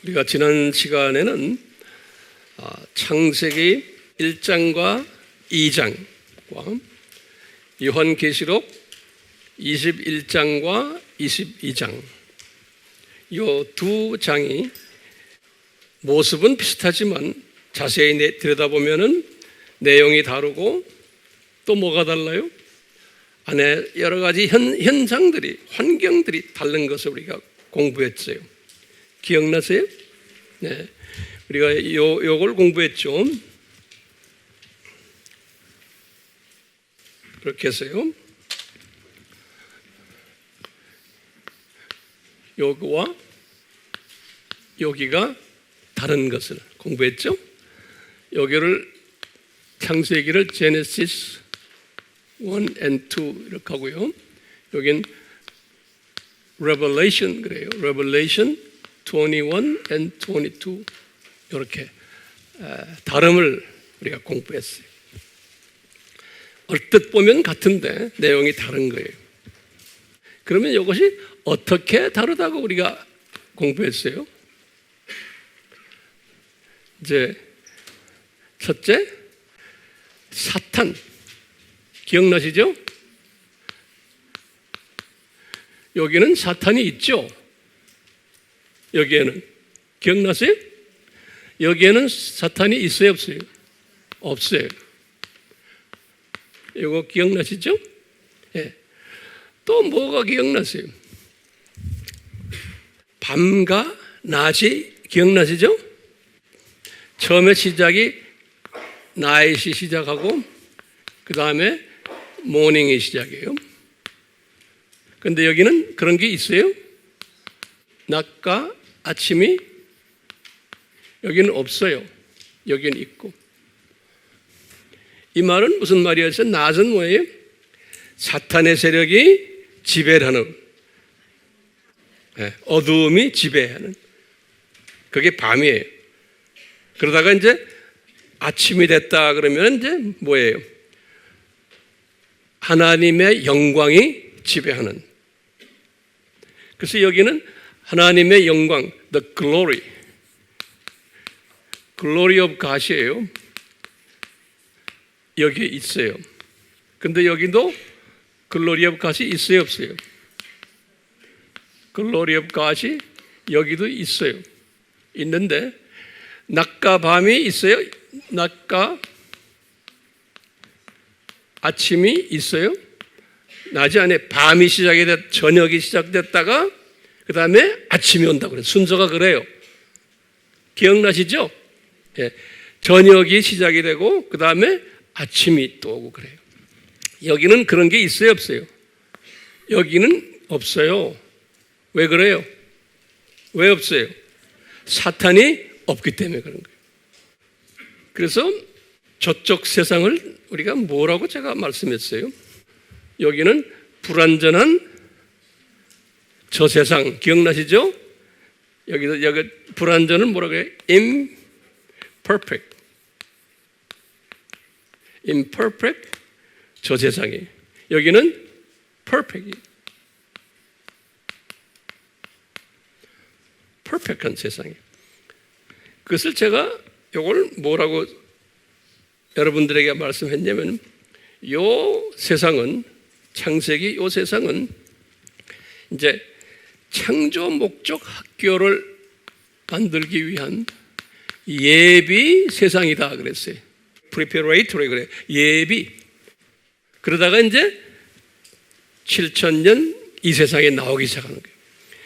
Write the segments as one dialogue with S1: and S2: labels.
S1: 우리가 지난 시간에는 창세기 1장과 2장과 요한계시록 21장과 22장 이 두 장이 모습은 비슷하지만 자세히 들여다보면 내용이 다르고 또 뭐가 달라요? 안에 여러 가지 현상들이, 환경들이 다른 것을 우리가 공부했어요. 기억나세요? 네, 우리가 요걸 공부했죠. 그렇게 해서요. 요거와 여기가 다른 것을 공부했죠. 여기를 창세기를 제네시스 1 and 2 이렇게 하고요. 여긴 Revelation 그래요. Revelation 21 and 22 이렇게 다름을 우리가 공부했어요. 얼뜻 보면 같은데 내용이 다른 거예요. 그러면 이것이 어떻게 다르다고 우리가 공부했어요? 이제 첫째, 사탄 기억나시죠? 여기는 사탄이 있죠? 여기에는 기억나세요? 여기에는 사탄이 있어요, 없어요? 없어요. 이거 기억나시죠? 예. 또 뭐가 기억나세요? 밤과 낮이 기억나시죠? 처음에 시작이 나잇이 시작하고 그 다음에 모닝이 시작이에요. 근데 여기는 그런 게 있어요? 낮과 아침이 여기는 없어요. 여기는 있고. 이 말은 무슨 말이었어요? 낮은 뭐예요? 사탄의 세력이 지배를 하는, 어두움이 지배하는, 그게 밤이에요. 그러다가 이제 아침이 됐다 그러면 이제 뭐예요? 하나님의 영광이 지배하는. 그래서 여기는 하나님의 영광, the glory of God이에요. 여기 있어요. 근데 여기도 glory of God이 있어요, 없어요? glory of God이 여기도 있어요. 있는데 낮과 밤이 있어요? 낮과 아침이 있어요? 낮이 안에 밤이 저녁이 시작됐다가 그 다음에 아침이 온다고 그래요. 순서가 그래요. 기억나시죠? 예. 저녁이 시작이 되고 그 다음에 아침이 또 오고 그래요. 여기는 그런 게 있어요, 없어요? 여기는 없어요. 왜 그래요? 왜 없어요? 사탄이 없기 때문에 그런 거예요. 그래서 저쪽 세상을 우리가 뭐라고 제가 말씀했어요? 여기는 불완전한 저 세상 기억나시죠? 여기 불완전은 뭐라고 해요? imperfect 저 세상이. 여기는 perfect. perfect한 세상이. 그것을 제가 이걸 뭐라고 여러분들에게 말씀했냐면 요 세상은 창세기 요 세상은 이제 창조 목적 학교를 만들기 위한 예비 세상이다 그랬어요. preparatory 그래. 예비. 그러다가 이제 7,000년 이 세상에 나오기 시작하는 거예요.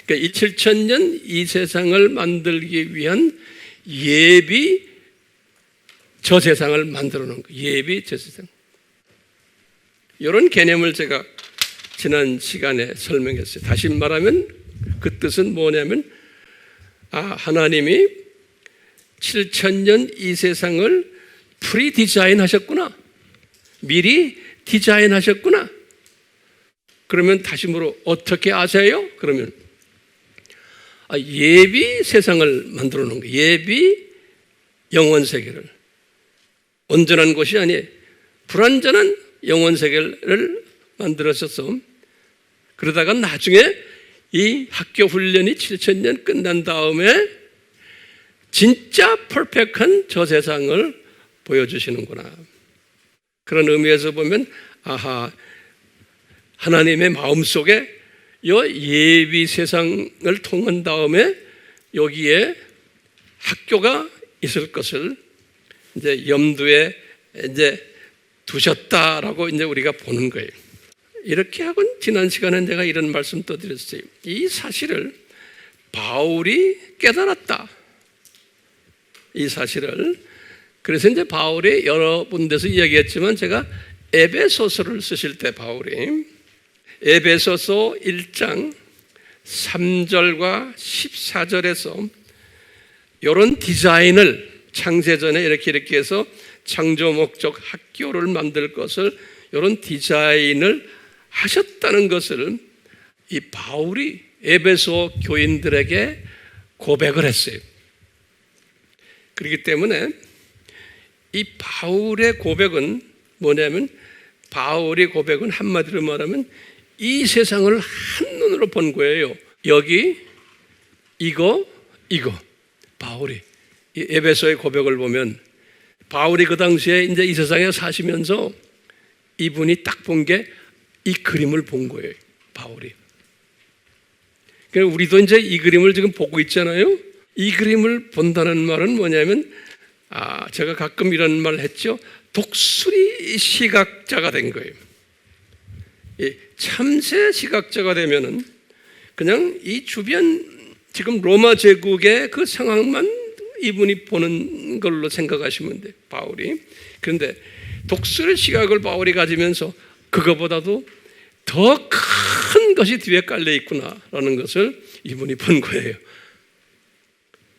S1: 그러니까 이 7,000년 이 세상을 만들기 위한 예비 저 세상을 만들어 놓은 거예요. 예비 저 세상. 이런 개념을 제가 지난 시간에 설명했어요. 다시 말하면 그 뜻은 뭐냐면 하나님이 7,000년 이 세상을 프리 디자인 하셨구나. 미리 디자인 하셨구나. 그러면 다시 물어 어떻게 아세요? 그러면 예비 세상을 만들어 놓은 거예요. 예비 영원 세계를. 온전한 것이 아니에요. 불완전한 영원 세계를 만들어서 그러다가 나중에 이 학교 훈련이 7,000년 끝난 다음에 진짜 퍼펙트한 저 세상을 보여주시는구나. 그런 의미에서 보면 아하, 하나님의 마음속에 이 예비 세상을 통한 다음에 여기에 학교가 있을 것을 이제 염두에 이제 두셨다라고 이제 우리가 보는 거예요. 이렇게 하고 지난 시간에 내가 이런 말씀 또 드렸어요. 이 사실을 바울이 깨달았다. 이 사실을. 그래서 이제 바울이 여러 군데서 이야기했지만 제가 에베소서를 쓰실 때 바울이 에베소서 1장 3절과 14절에서 이런 디자인을 창세전에 이렇게 해서 창조 목적 학교를 만들 것을 이런 디자인을 하셨다는 것을 이 바울이 에베소 교인들에게 고백을 했어요. 그렇기 때문에 이 바울의 고백은 뭐냐면 바울의 고백은 한마디로 말하면 이 세상을 한눈으로 본 거예요. 여기 이거 바울이 이 에베소의 고백을 보면 바울이 그 당시에 이제 이 세상에 사시면서 이분이 딱 본 게 이 그림을 본 거예요. 바울이. 그러니까 우리도 이제 이 그림을 지금 보고 있잖아요. 이 그림을 본다는 말은 뭐냐면 제가 가끔 이런 말을 했죠. 독수리 시각자가 된 거예요. 참새 시각자가 되면은 그냥 이 주변 지금 로마 제국의 그 상황만 이분이 보는 걸로 생각하시면 돼요. 바울이. 그런데 독수리 시각을 바울이 가지면서 그거보다도 더 큰 것이 뒤에 깔려 있구나라는 것을 이분이 본 거예요.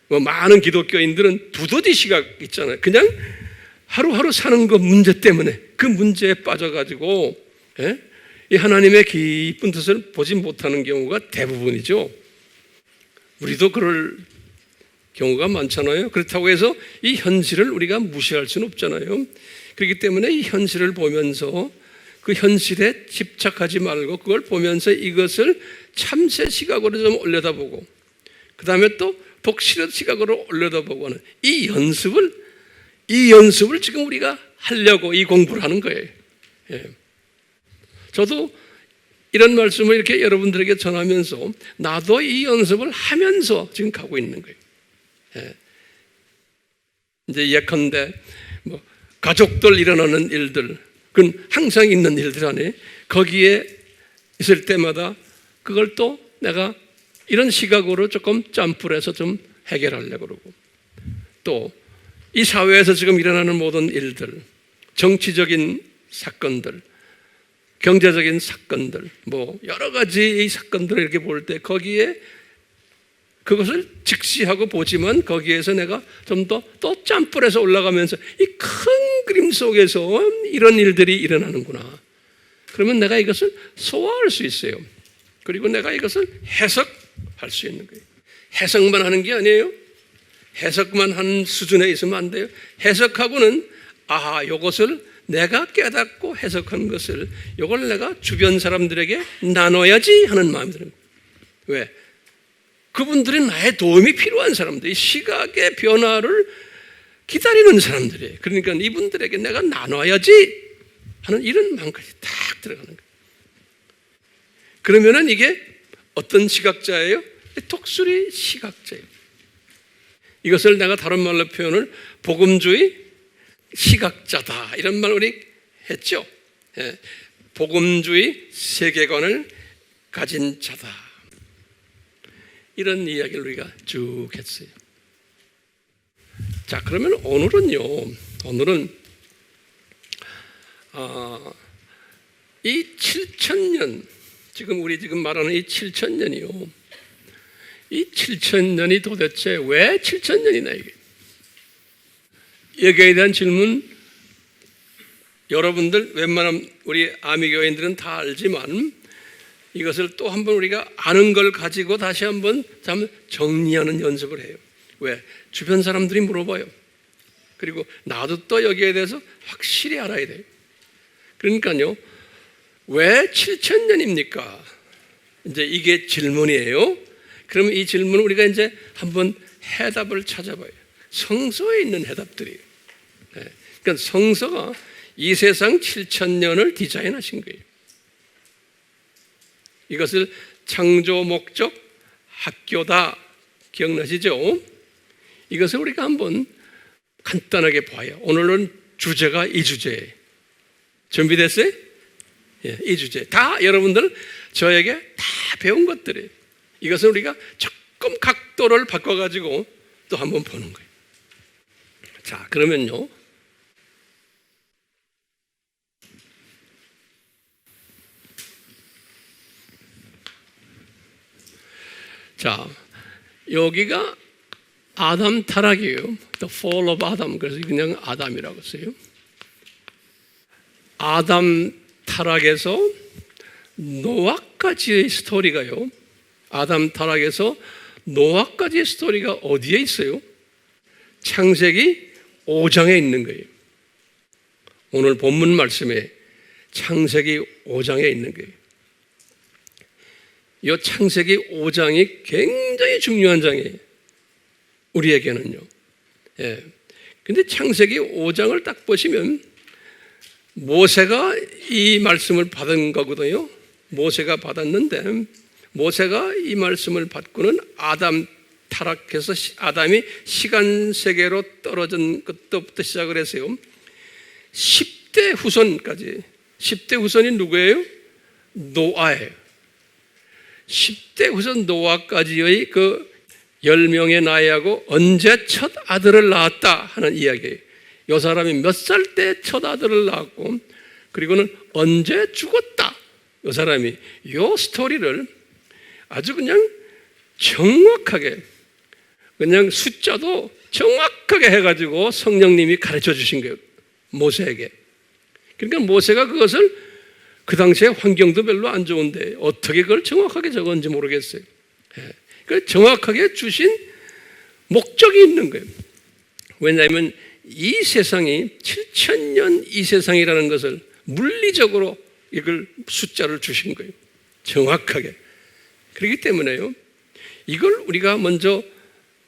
S1: 많은 기독교인들은 두더지 시각 있잖아요. 그냥 하루하루 사는 그 문제 때문에 그 문제에 빠져가지고 이 하나님의 깊은 뜻을 보지 못하는 경우가 대부분이죠. 우리도 그럴 경우가 많잖아요. 그렇다고 해서 이 현실을 우리가 무시할 수는 없잖아요. 그렇기 때문에 이 현실을 보면서 그 현실에 집착하지 말고 그걸 보면서 이것을 참새 시각으로 좀 올려다보고 그 다음에 또 독수리 시각으로 올려다보고 하는 이 연습을 지금 우리가 하려고 이 공부를 하는 거예요. 저도 이런 말씀을 이렇게 여러분들에게 전하면서 나도 이 연습을 하면서 지금 가고 있는 거예요. 이제 예컨대 뭐 가족들 일어나는 일들, 그건 항상 있는 일들 안에 거기에 있을 때마다 그걸 또 내가 이런 시각으로 조금 점프를 해서 좀 해결하려고 그러고 또 이 사회에서 지금 일어나는 모든 일들, 정치적인 사건들, 경제적인 사건들, 뭐 여러 가지 이 사건들을 이렇게 볼 때 거기에 그것을 직시하고 보지만 거기에서 내가 좀 더 또 점프를 해서 올라가면서 이 큰 그림 속에서 이런 일들이 일어나는구나. 그러면 내가 이것을 소화할 수 있어요. 그리고 내가 이것을 해석할 수 있는 거예요. 해석만 하는 게 아니에요. 해석만 하는 수준에 있으면 안 돼요. 해석하고는 이것을 내가 깨닫고 해석한 것을 이걸 내가 주변 사람들에게 나눠야지 하는 마음이 드는 거예요. 왜? 그분들이 나의 도움이 필요한 사람들, 시각의 변화를 기다리는 사람들이에요. 그러니까 이분들에게 내가 나눠야지 하는 이런 마음까지 딱 들어가는 거예요. 그러면은 이게 어떤 시각자예요? 독수리 시각자예요. 이것을 내가 다른 말로 표현을 복음주의 시각자다 이런 말 우리 했죠. 복음주의 세계관을 가진 자다. 이런 이야기를 우리가 쭉 했어요. 자, 그러면 오늘은 이 7,000년, 우리 지금 말하는 이 7,000년이요. 이 7,000년이 도대체 왜 7,000년이나 이게? 여기에 대한 질문 여러분들 웬만하면 우리 아미교인들은 다 알지만 이것을 또 한번 우리가 아는 걸 가지고 다시 한번 정리하는 연습을 해요. 왜? 주변 사람들이 물어봐요. 그리고 나도 또 여기에 대해서 확실히 알아야 돼요. 그러니까요, 왜 7,000년입니까? 이제 이게 질문이에요. 그러면 이 질문을 우리가 이제 한번 해답을 찾아봐요. 성서에 있는 해답들이에요. 그러니까 성서가 이 세상 7,000년을 디자인하신 거예요. 이것을 창조 목적 학교다 기억나시죠? 이것을 우리가 한번 간단하게 봐요. 오늘은 주제가 이 주제예요. 준비됐어요? 예, 이 주제. 다 여러분들 저에게 다 배운 것들이에요. 이것을 우리가 조금 각도를 바꿔가지고 또 한번 보는 거예요. 자, 그러면요. 자, 여기가 아담 타락이에요. The fall of Adam. 그래서 그냥 아담이라고 써요. 아담 타락에서 노아까지의 스토리가요. 아담 타락에서 노아까지의 스토리가 어디에 있어요? 창세기 5장에 있는 거예요. 오늘 본문 말씀에 창세기 5장에 있는 거예요. 이 창세기 5장이 굉장히 중요한 장이에요. 우리에게는요. 예. 근데 창세기 5장을 딱 보시면 모세가 이 말씀을 받은 거거든요. 모세가 받았는데 모세가 이 말씀을 받고는 아담 타락해서 아담이 시간 세계로 떨어진 것부터 시작을 했어요. 10대 후손까지. 10대 후손이 누구예요? 노아예요. 10대 후손 노아까지의 그 10명의 나이하고 언제 첫 아들을 낳았다 하는 이야기예요. 이 사람이 몇 살 때 첫 아들을 낳았고 그리고는 언제 죽었다. 이 사람이 이 스토리를 아주 그냥 정확하게 그냥 숫자도 정확하게 해가지고 성령님이 가르쳐 주신 거예요. 모세에게. 그러니까 모세가 그것을 그 당시에 환경도 별로 안 좋은데 어떻게 그걸 정확하게 적었는지 모르겠어요. 그 정확하게 주신 목적이 있는 거예요. 왜냐하면 이 세상이 7,000년 이 세상이라는 것을 물리적으로 이걸 숫자를 주신 거예요. 정확하게. 그렇기 때문에요. 이걸 우리가 먼저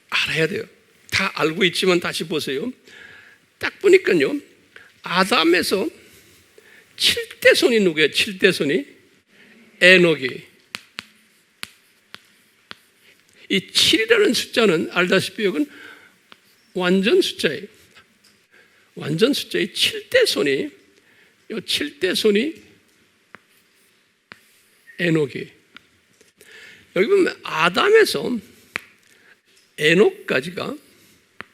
S1: 알아야 돼요. 다 알고 있지만 다시 보세요. 딱 보니까요. 아담에서 7대 손이 누구예요? 7대 손이 에녹이. 이 7이라는 숫자는 알다시피 이건 완전 숫자예요. 완전 숫자의 7대 손이 이 7대 손이 에녹이. 여기 보면 아담에서 에녹까지가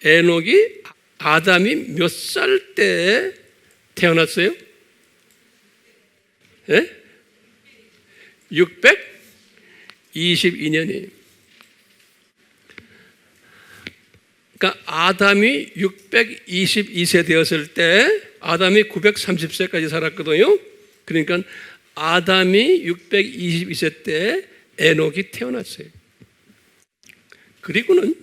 S1: 에녹이 아담이 몇 살 때 태어났어요? 예? 622년이에요. 그러니까 아담이 622세 되었을 때 아담이 930세까지 살았거든요. 그러니까 아담이 622세 때 에녹이 태어났어요. 그리고는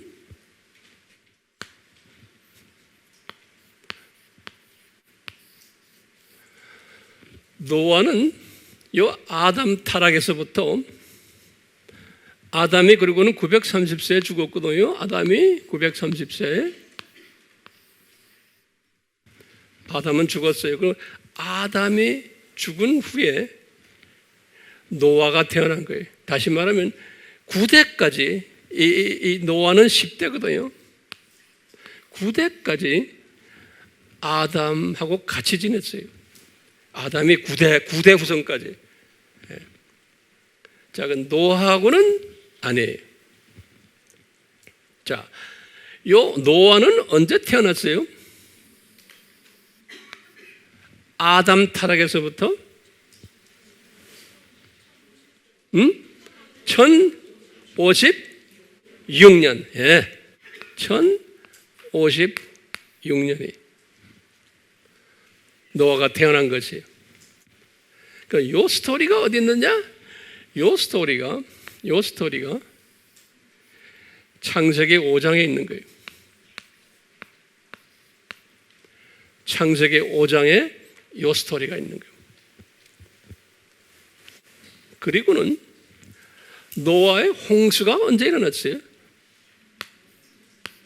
S1: 노아는 요 아담 타락에서부터 아담이 그리고는 930세에 죽었거든요. 아담이 930세에 아담은 죽었어요. 그럼 아담이 죽은 후에 노아가 태어난 거예요. 다시 말하면 9대까지 이 노아는 10대거든요. 9대까지 아담하고 같이 지냈어요. 아담이 9대 후손까지. 자, 그 노아하고는 아니에요. 자, 요 노아는 언제 태어났어요? 아담 타락에서부터 1056년. 예. 1056년이 노아가 태어난 것이에요. 그러니까 요 스토리가 어디 있느냐? 요 스토리가 창세기 5장에 있는 거예요. 창세기 5장에 요 스토리가 있는 거예요. 그리고는 노아의 홍수가 언제 일어났어요?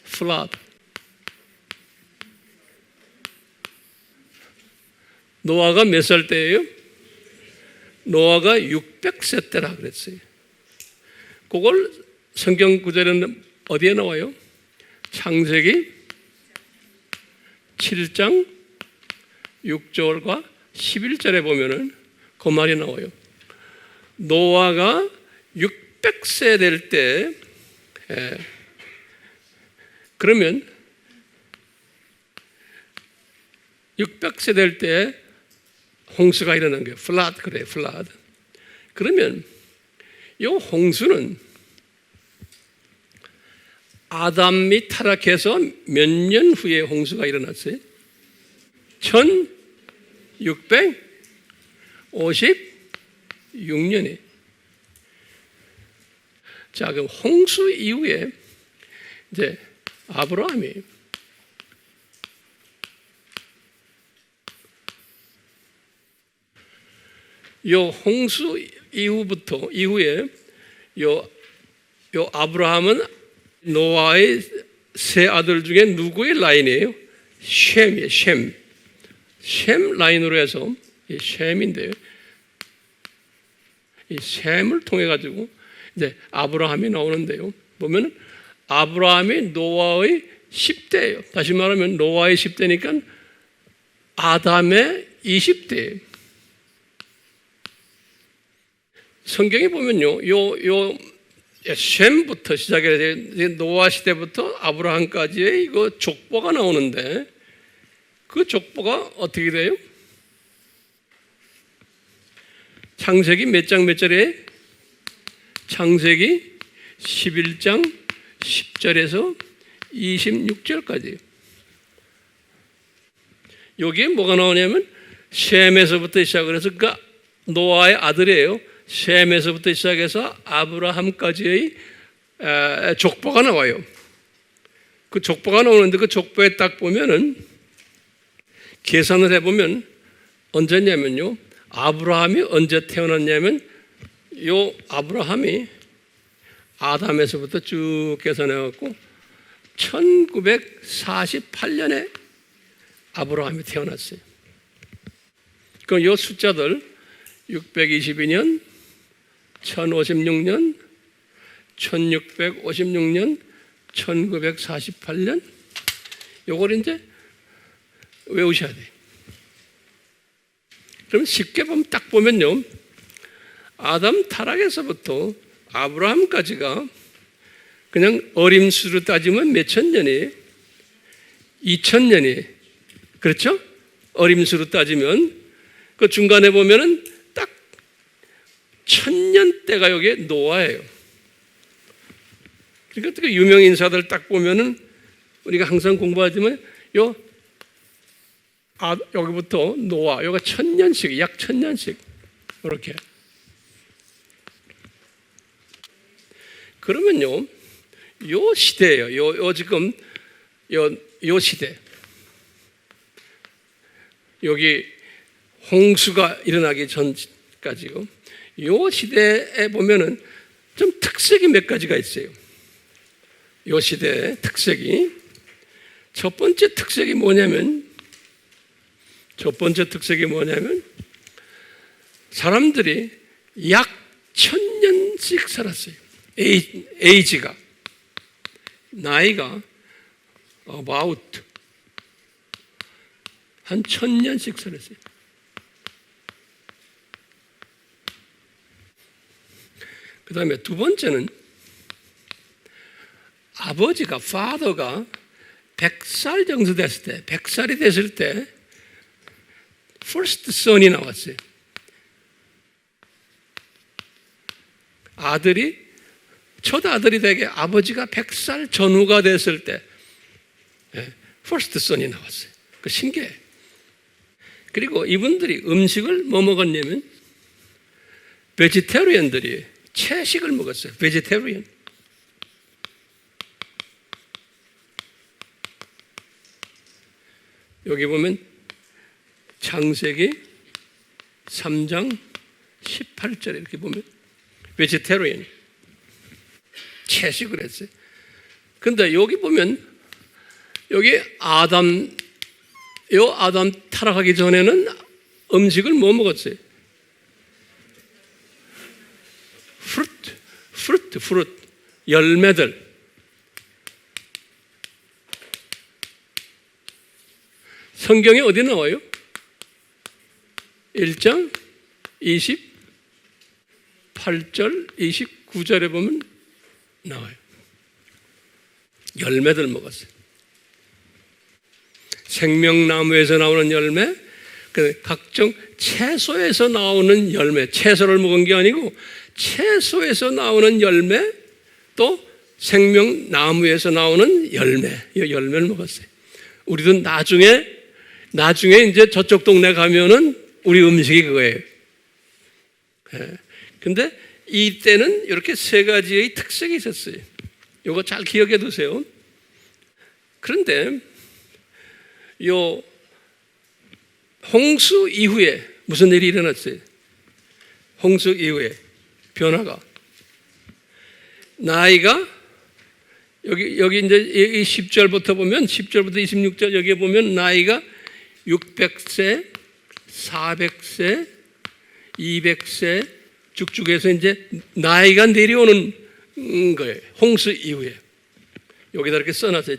S1: 플라드. 노아가 몇 살 때예요? 노아가 600세 때라 그랬어요. 그걸 성경 구절에는 어디에 나와요? 창세기 7장 6절과 11절에 보면은 그 말이 나와요. 노아가 600세 될 때, 그러면 600세 될 때 홍수가 일어난 거예요. 플라드, 그래, 플라드. 그러면 이 홍수는 아담이 타락해서 몇 년 후에 홍수가 일어났어요? 1656년에. 자, 그럼 홍수 이후에 이제 아브라함이 요 홍수 이후에 요 아브라함은 노아의 세 아들 중에 누구의 라인이에요? 셈이에요. 셈 라인으로 해서 이 셈인데요. 이 셈을 통해 가지고 이제 아브라함이 나오는데요. 보면 아브라함이 노아의 10대예요. 다시 말하면 노아의 10대니까 아담의 20대예요. 성경에 보면요, 요 셈부터 시작해서 노아 시대부터 아브라함까지의 이거 족보가 나오는데 그 족보가 어떻게 돼요? 창세기 몇 장 몇 절에? 창세기 11장 10절에서 26절까지예요. 여기에 뭐가 나오냐면 셈에서부터 시작을 해서 그 노아의 아들이에요. 셈에서부터 시작해서 아브라함까지의 족보가 나와요. 그 족보가 나오는데 그 족보에 딱 보면은 계산을 해보면 언제냐면요. 아브라함이 언제 태어났냐면 요 아브라함이 아담에서부터 쭉 계산해갖고 1948년에 아브라함이 태어났어요. 그럼 요 숫자들 622년, 1056년, 1656년, 1948년 요걸 이제 외우셔야 돼요. 그럼 쉽게 보면 딱 보면요. 아담 타락에서부터 아브라함까지가 그냥 어림수로 따지면 몇천 년이에요? 2000년이. 그렇죠? 어림수로 따지면 그 중간에 보면은 딱 1000년대가 여기에 노아예요. 그러니까 그 유명 인사들 딱 보면은 우리가 항상 공부하지만 여기부터 노아, 여기가 1000년씩, 약 1000년씩 이렇게. 그러면요, 요 시대예요. 요 지금 요 시대. 여기 홍수가 일어나기 전까지요. 요 시대에 보면은 좀 특색이 몇 가지가 있어요. 요 시대의 특색이. 첫 번째 특색이 뭐냐면 사람들이 약 1000년씩 살았어요. 에이지가, 나이가 about 한 1000년씩 살았어요. 그 다음에 두 번째는 아버지가, father가 100살 정도 됐을 때, 100살이 됐을 때 first son이 나왔어요. 첫 아들이 되게 아버지가 100살 전후가 됐을 때 first son이 나왔어요. 그 신기해. 그리고 이분들이 음식을 뭐 먹었냐면 베지테리언들이 채식을 먹었어요. 베지테리언. 여기 보면 창세기 3장 18절에 이렇게 보면 베지테리언 채식을 했어요. 근데 여기 보면 여기 아담 타락하기 전에는 음식을 뭐 먹었어요? 프루트, 열매들. 성경에 어디 나와요? 1장 28절, 29절에 보면 나와요. 열매들 먹었어요. 생명나무에서 나오는 열매, 각종 채소에서 나오는 열매, 채소를 먹은 게 아니고 채소에서 나오는 열매, 또 생명나무에서 나오는 열매, 이 열매를 먹었어요. 우리도 나중에 이제 저쪽 동네 가면은 우리 음식이 그거예요. 근데 이때는 이렇게 세 가지의 특색이 있었어요. 이거 잘 기억해 두세요. 그런데 요 홍수 이후에 무슨 일이 일어났어요? 홍수 이후에 변화가, 나이가 여기 이제 이 10절부터 보면 10절부터 26절 여기에 보면 나이가 600세, 400세, 200세 쭉쭉해서 이제 나이가 내려오는 거예요. 홍수 이후에. 여기다 이렇게 써놨어요.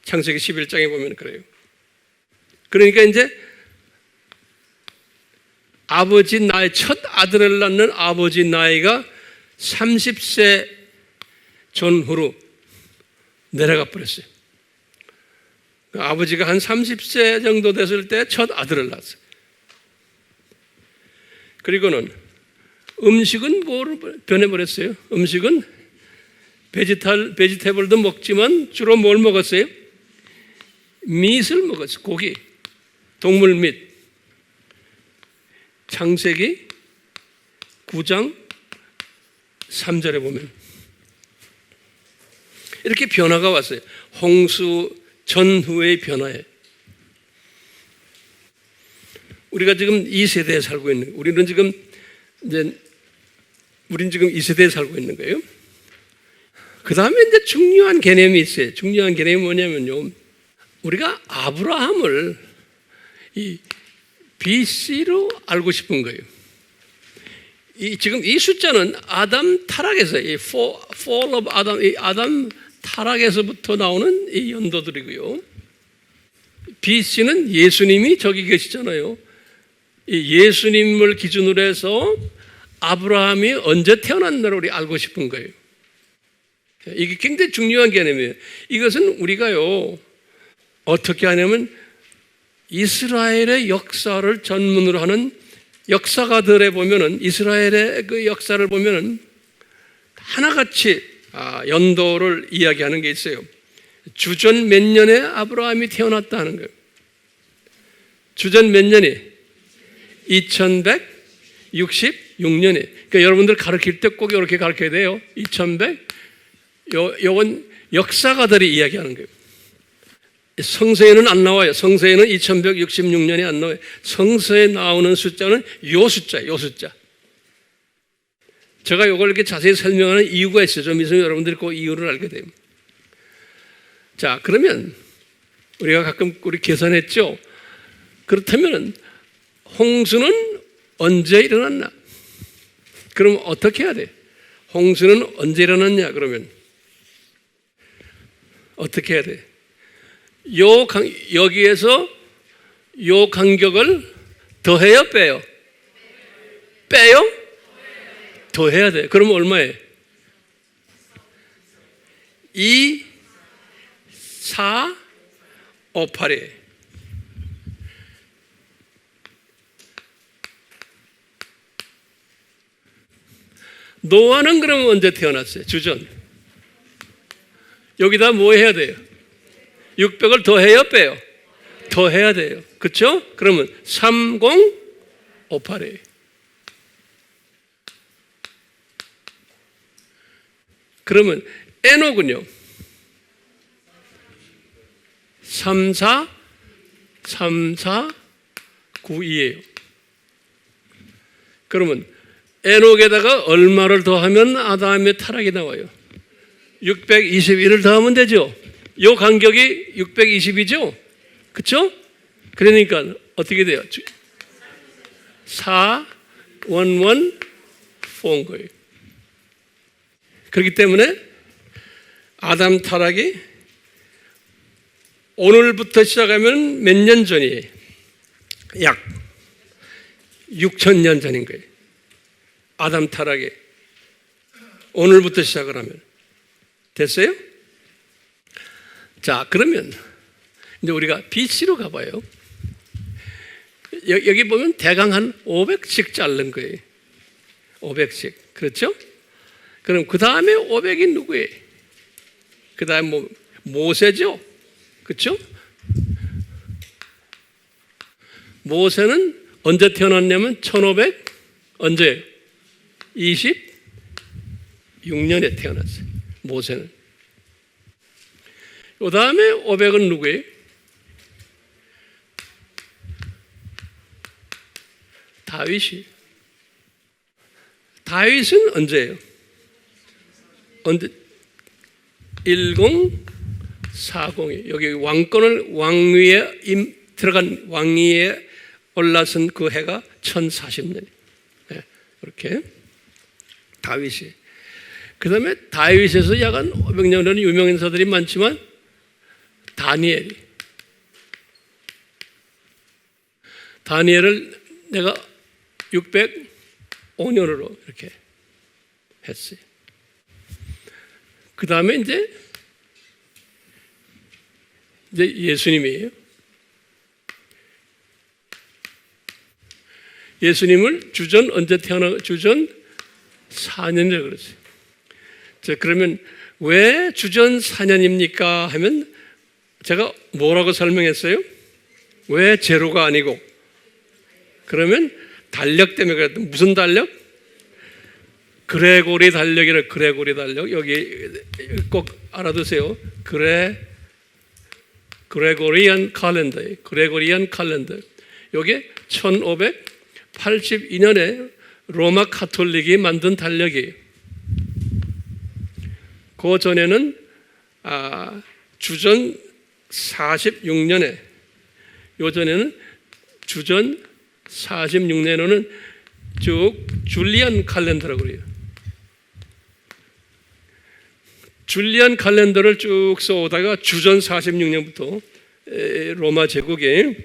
S1: 창세기 11장에 보면 그래요. 그러니까 이제 아버지 나이, 첫 아들을 낳는 아버지 나이가 30세 전후로 내려가 버렸어요. 아버지가 한 30세 정도 됐을 때 첫 아들을 낳았어요. 그리고는 음식은 뭐로 변해버렸어요? 음식은 베지테블도 먹지만 주로 뭘 먹었어요? 밑을 먹었어요. 고기, 동물 밑. 창세기 9장 3절에 보면 이렇게 변화가 왔어요. 홍수 전후의 변화에. 우리가 지금 이 세대에 살고 있는, 우리는 지금 이 세대에 살고 있는 거예요. 그 다음에 이제 중요한 개념이 있어요. 중요한 개념이 뭐냐면요, 우리가 아브라함을 이 BC로 알고 싶은 거예요. 지금 이 숫자는 아담 타락에서, 이 fall of Adam, 이 아담 타락에서부터 나오는 이 연도들이고요. BC는 예수님이 저기 계시잖아요. 이 예수님을 기준으로 해서 아브라함이 언제 태어났나를 우리 알고 싶은 거예요. 이게 굉장히 중요한 개념이에요. 이것은 우리가요, 어떻게 하냐면 이스라엘의 역사를 전문으로 하는 역사가들에 보면은, 이스라엘의 그 역사를 보면은 하나같이 연도를 이야기하는 게 있어요. 주전 몇 년에 아브라함이 태어났다 하는 거예요. 주전 몇 년이? 2166년에. 그러니까 여러분들 가르칠 때 꼭 이렇게 가르쳐야 돼요. 2100. 요건 역사가들이 이야기하는 거예요. 성서에는 안 나와요. 성서에는 2166년이 안 나와요. 성서에 나오는 숫자는 요 숫자예요. 요 숫자. 제가 이걸 이렇게 자세히 설명하는 이유가 있어요. 좀 있으면 여러분들이 그 이유를 알게 돼요. 자, 그러면 우리가 가끔 우리 계산했죠. 그렇다면 홍수는 언제 일어났나? 그럼 어떻게 해야 돼? 홍수는 언제 일어났냐? 그러면 어떻게 해야 돼? 여기에서 요 간격을 더해요, 빼요? 빼요? 더해야 돼. 그러면 얼마예요? 2, 4, 5, 8이에요. 노아는 그러면 언제 태어났어요? 주전. 여기다 뭐 해야 돼요? 600을 더해요, 빼요? 더해야 돼요. 그렇죠? 그러면 3058이에요. 그러면 에녹은요? 3492예요. 그러면 에녹에다가 얼마를 더하면 아담의 타락이 나와요? 621을 더하면 되죠. 요 간격이 620이죠. 그렇죠? 그러니까 어떻게 돼요? 4,1,1,4인 거예요. 그렇기 때문에 아담 타락이 오늘부터 시작하면 몇 년 전이에요? 약 6,000년 전인 거예요. 아담 타락이 오늘부터 시작을 하면 됐어요? 자, 그러면 이제 우리가 BC로 가봐요. 여기 보면 대강 한 500씩 자른 거예요. 500씩. 그렇죠? 그럼 그 다음에 500이 누구예요? 그 다음에 모세죠? 그렇죠? 모세는 언제 태어났냐면 1500 언제예요? 26년에 태어났어요. 모세는. 그 다음에 500은 누구예요? 다윗이. 다윗은 언제예요? 언제? 1040이. 여기 왕권을 왕위에 들어간 왕위에 올라선 그 해가 1040년. 네, 이렇게 다윗이. 그 다음에 다윗에서 약 한 500년 전에 유명 인사들이 많지만 다니엘을 내가 605년으로 이렇게 했어요. 그 다음에 이제 예수님이에요. 예수님을 주전 언제 주전 4년이라고 그랬어요. 자, 그러면 왜 주전 4년입니까? 하면 제가 뭐라고 설명했어요? 왜 제로가 아니고? 그러면 달력 때문에 그랬던 무슨 달력? 그레고리 달력이라. 그레고리 달력 여기 꼭 알아두세요. 그레고리안 칼렌더예요. 그레고리안 칼렌더. 이게 1582년에 로마 카톨릭이 만든 달력이에요. 그 전에는 주전 46년에 요 전에는 주전 46년에는 쭉 줄리안 칼렌더라고 그래요. 줄리안 칼렌더를 쭉 써오다가 주전 46년부터 로마 제국에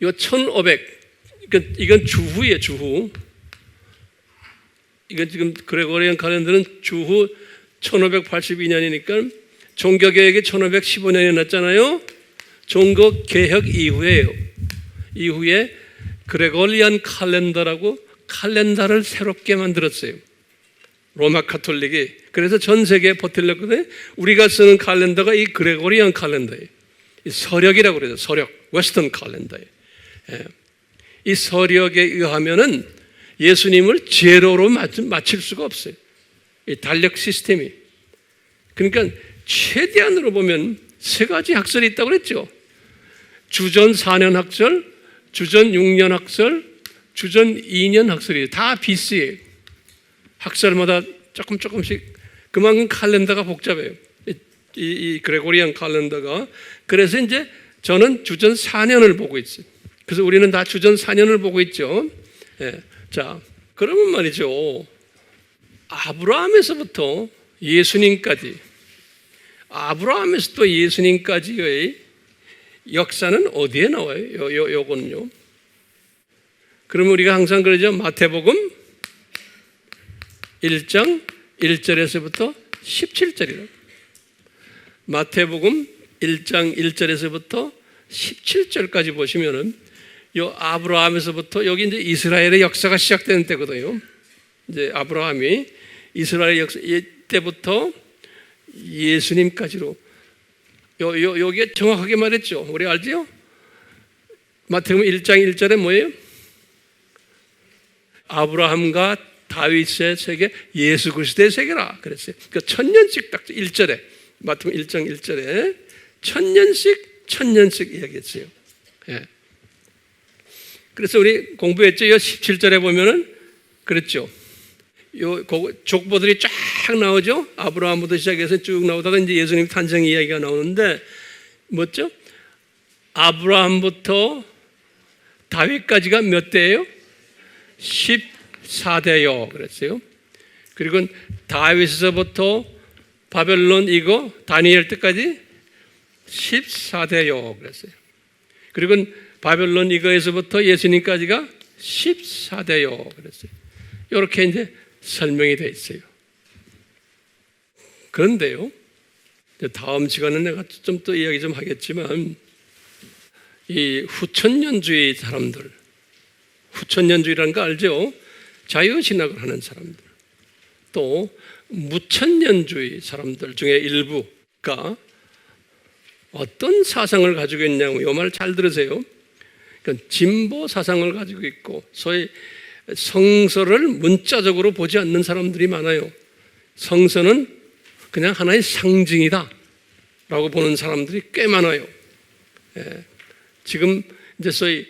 S1: 요 1500 이건 주후예요. 주후. 이건 지금 그레고리안 칼렌더는 주후 1582년이니까 종교개혁이 1515년에 났잖아요. 종교개혁 이후에요. 이후에 그레고리안 칼렌더라고 칼렌더를 새롭게 만들었어요. 로마 카톨릭이. 그래서 전 세계에 퍼뜨렸거든요. 우리가 쓰는 칼렌더가 이 그레고리안 칼렌더예요. 이 서력이라고 그러죠. 서력. 웨스턴 칼렌더예요. 예. 이 서력에 의하면은 예수님을 제로로 맞출 수가 없어요. 이 달력 시스템이. 그러니까 최대한으로 보면 세 가지 학설이 있다고 그랬죠. 주전 4년 학설, 주전 6년 학설, 주전 2년 학설이에요. 다 BC예요. 학설마다 조금씩 그만큼 칼렌더가 복잡해요. 이 그레고리안 칼렌더가. 그래서 이제 저는 주전 4년을 보고 있어요. 그래서 우리는 다 주전 4년을 보고 있죠. 예. 자, 그러면 말이죠. 아브라함에서부터 예수님까지, 아브라함에서 또 예수님까지의 역사는 어디에 나와요? 요거는요. 그러면 우리가 항상 그러죠. 마태복음 1장 1절에서부터 17절이라고. 마태복음 1장 1절에서부터 17절까지 보시면은 요 아브라함에서부터 여기 이제 이스라엘의 역사가 시작되는 때거든요. 이제 아브라함이 이스라엘 역사 이때부터 예수님까지로 여기에 정확하게 말했죠. 우리 알지요? 마태복음 1장 1절에 뭐예요? 아브라함과 다윗의 세계, 예수 그리스도의 세계라 그랬어요. 그러니까 1000년씩 딱 1절에 마태복음 1장 1절에 1000년씩 이야기했어요. 예. 그래서 우리 공부했죠. 17절에 보면은 그랬죠. 요 족보들이 쫙 나오죠. 아브라함부터 시작해서 쭉 나오다가 이제 예수님 탄생 이야기가 나오는데 뭐죠? 아브라함부터 다윗까지가 몇 대예요? 14대요 그랬어요. 그리고 다윗에서부터 바벨론 이거 다니엘 때까지 14대요 그랬어요. 그리고 바벨론 이거에서부터 예수님까지가 14대요 그랬어요. 이렇게 이제 설명이 되어 있어요. 그런데요, 다음 시간에 내가 좀 더 이야기 좀 하겠지만, 이 후천년주의 사람들, 후천년주의라는 거 알죠? 자유신학을 하는 사람들, 또 무천년주의 사람들 중에 일부가 어떤 사상을 가지고 있냐고, 이 말 잘 들으세요. 그러니까 진보 사상을 가지고 있고, 소위 성서를 문자적으로 보지 않는 사람들이 많아요. 성서는 그냥 하나의 상징이다 라고 보는 사람들이 꽤 많아요. 지금 이제 소위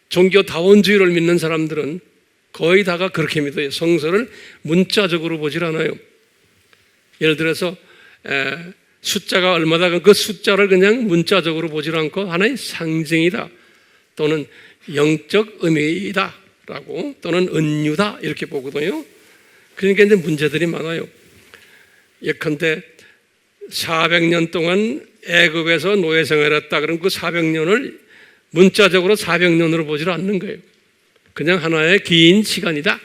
S1: 종교다원주의를 믿는 사람들은 거의 다가 그렇게 믿어요. 성서를 문자적으로 보질 않아요. 예를 들어서 숫자가 얼마다, 그 숫자를 그냥 문자적으로 보질 않고 하나의 상징이다, 또는 영적 의미이다 라고, 또는 은유다 이렇게 보거든요. 그러니까 이제 문제들이 많아요. 예컨대 400년 동안 애굽에서 노예 생활했다 그러면 그 400년을 문자적으로 400년으로 보질 않는 거예요. 그냥 하나의 긴 시간이다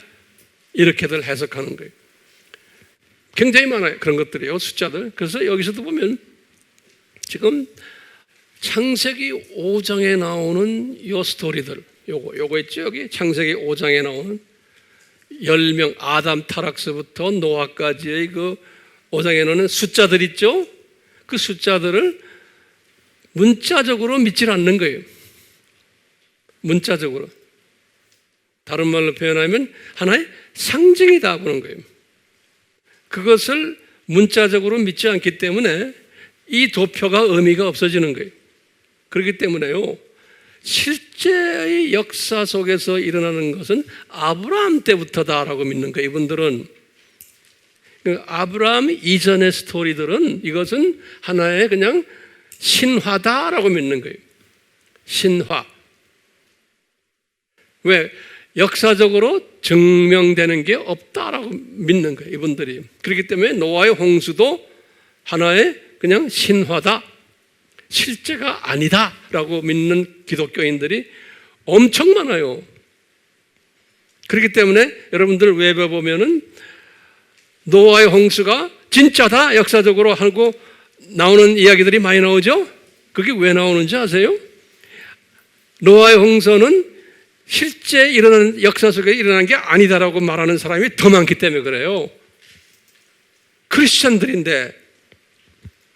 S1: 이렇게들 해석하는 거예요. 굉장히 많아요, 그런 것들이요, 숫자들. 그래서 여기서도 보면 지금 창세기 5장에 나오는 요 스토리들, 요거 있죠, 여기 창세기 5장에 나오는 10명 아담 타락서부터 노아까지의 그 5장에 나오는 숫자들 있죠. 그 숫자들을 문자적으로 믿질 않는 거예요. 문자적으로. 다른 말로 표현하면 하나의 상징이다 보는 거예요. 그것을 문자적으로 믿지 않기 때문에 이 도표가 의미가 없어지는 거예요. 그렇기 때문에요, 실제의 역사 속에서 일어나는 것은 아브라함 때부터다라고 믿는 거예요. 이분들은 아브라함 이전의 스토리들은 이것은 하나의 그냥 신화다라고 믿는 거예요. 신화. 왜? 역사적으로 증명되는 게 없다라고 믿는 거예요, 이분들이. 그렇기 때문에 노아의 홍수도 하나의 그냥 신화다, 실제가 아니다라고 믿는 기독교인들이 엄청 많아요. 그렇기 때문에 여러분들 웹에 보면은 노아의 홍수가 진짜다 역사적으로 하고 나오는 이야기들이 많이 나오죠. 그게 왜 나오는지 아세요? 노아의 홍수는 실제 일어나는, 역사 속에 일어난 게 아니다라고 말하는 사람이 더 많기 때문에 그래요. 크리스천들인데.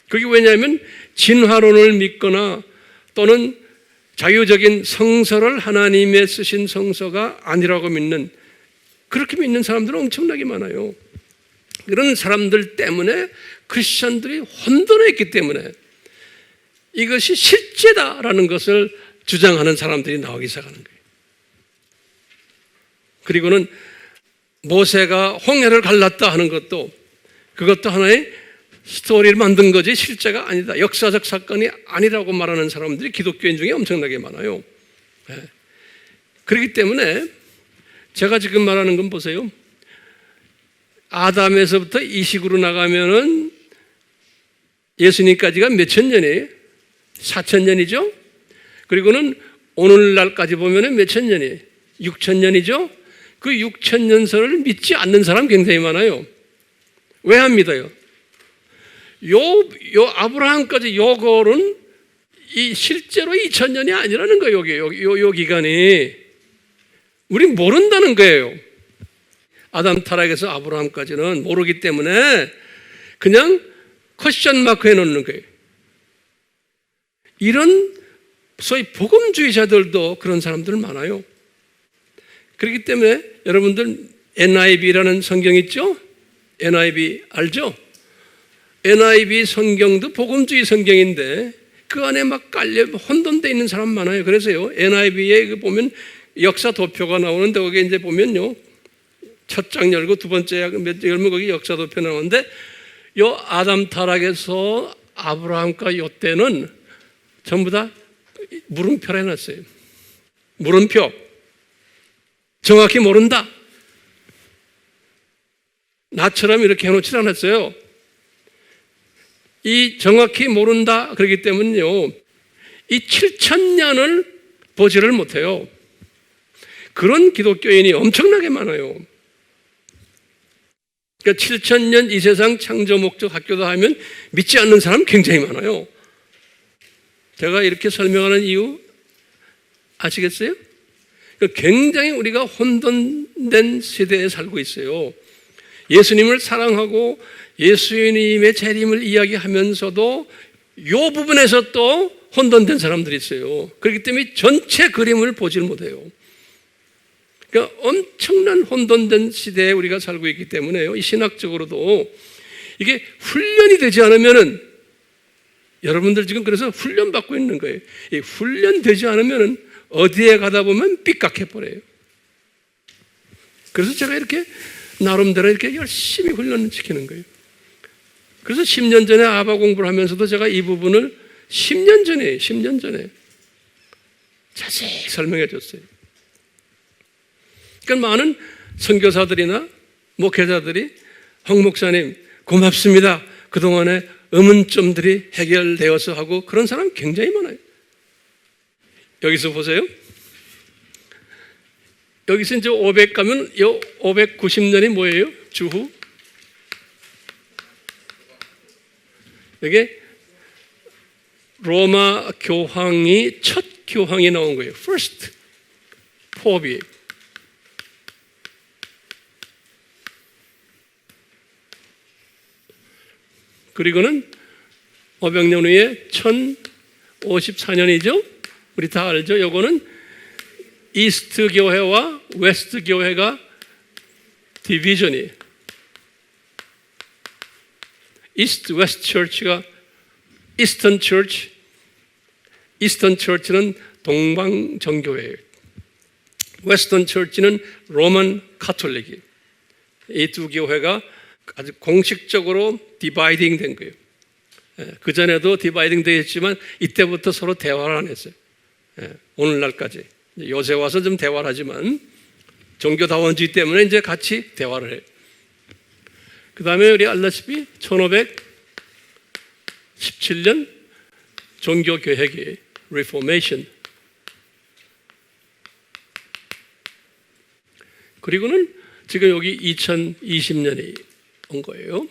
S1: 그게 왜냐하면 진화론을 믿거나 또는 자유적인 성서를 하나님의 쓰신 성서가 아니라고 믿는, 그렇게 믿는 사람들은 엄청나게 많아요. 그런 사람들 때문에 크리스천들이 혼돈해 있기 때문에 이것이 실제다라는 것을 주장하는 사람들이 나오기 시작하는 거예요. 그리고는 모세가 홍해를 갈랐다 하는 것도, 그것도 하나의 스토리를 만든 거지 실제가 아니다, 역사적 사건이 아니라고 말하는 사람들이 기독교인 중에 엄청나게 많아요. 그렇기 때문에 제가 지금 말하는 건 보세요. 아담에서부터 이 식으로 나가면은 예수님까지가 몇천 년이에요? 4,000년이죠? 그리고는 오늘날까지 보면은 몇천 년이에요? 6,000년이죠? 그 6,000년설을 믿지 않는 사람 굉장히 많아요. 왜 안 믿어요? 요 아브라함까지 요거는 이 실제로 2,000년이 아니라는 거예요. 요 기간이. 우린 모른다는 거예요. 아담 타락에서 아브라함까지는 모르기 때문에 그냥 퀘스천 마크 해놓는 거예요. 이런 소위 복음주의자들도 그런 사람들 많아요. 그렇기 때문에 여러분들 NIV라는 성경 있죠? NIV 알죠? NIV 성경도 복음주의 성경인데 그 안에 막 깔려 혼돈되어 있는 사람 많아요. 그래서요, NIV에 보면 역사 도표가 나오는데 거기에 이제 보면요, 첫 장 열고 두 번째 열면 거기 역사 도표 나오는데 요 아담 타락에서 아브라함과 요 때는 전부 다 물음표를 해놨어요. 물음표. 정확히 모른다. 나처럼 이렇게 해놓지 않았어요. 이 정확히 모른다 그렇기 때문에요, 이 7,000년을 보지를 못해요. 그런 기독교인이 엄청나게 많아요. 그러니까 7,000년 이 세상 창조 목적 학교다 하면 믿지 않는 사람 굉장히 많아요. 제가 이렇게 설명하는 이유 아시겠어요? 굉장히 우리가 혼돈된 시대에 살고 있어요. 예수님을 사랑하고 예수님의 재림을 이야기하면서도 이 부분에서 또 혼돈된 사람들이 있어요. 그렇기 때문에 전체 그림을 보질 못해요. 그러니까 엄청난 혼돈된 시대에 우리가 살고 있기 때문에요, 이 신학적으로도 이게 훈련이 되지 않으면은, 여러분들 지금 그래서 훈련받고 있는 거예요. 이 훈련되지 않으면은 어디에 가다 보면 삐깍해 버려요. 그래서 제가 이렇게 나름대로 이렇게 열심히 훈련을 시키는 거예요. 그래서 10년 전에 아바 공부를 하면서도 제가 이 부분을 10년 전에 자세히 설명해 줬어요. 그러니까 많은 선교사들이나 목회자들이 황 목사님 고맙습니다, 그동안에 의문점들이 해결되어서 하고, 그런 사람 굉장히 많아요. 여기서 보세요. 여기서 이제 500 가면 이 590년이 뭐예요? 주후. 이게 로마 교황이 첫 교황이 나온 거예요. First Pope이. 그리고는 500년 후에 1054년이죠. 우리 다 알죠. 요거는 이스트 교회와 웨스트 교회가 디비전이에요. 이스트 웨스트 처치가 이스턴 처치, 이스턴 처치는 동방 정교회예요. 웨스턴 처치는 로만 카톨릭이에요. 이 두 교회가 아주 공식적으로 디바이딩 된 거예요. 그 전에도 디바이딩 되었지만 이때부터 서로 대화를 안 했어요. 오늘날까지. 요새 와서 좀 대화를 하지만 종교다원주의 때문에 이제 같이 대화를 해요. 그 다음에 우리 알다시피 1517년 종교개혁이 리포메이션. 그리고는 지금 여기 2020년이 온 거예요.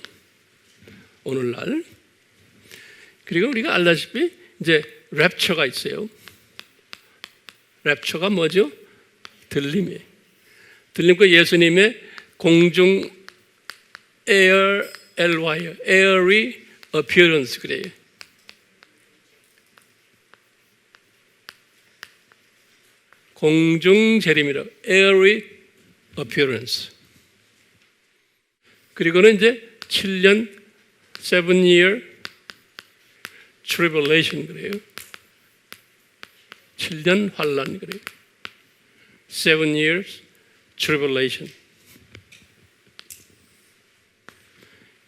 S1: 오늘날. 그리고 우리가 알다시피 이제 랩처가 있어요. 랩처가 뭐죠? 들림이에요. 들림과 예수님의 공중 airy appearance 그래요. 공중 재림이라 airy appearance. 그리고는 이제 7년 7-year tribulation 그래요. 7년 환란 그래요. 7 years tribulation.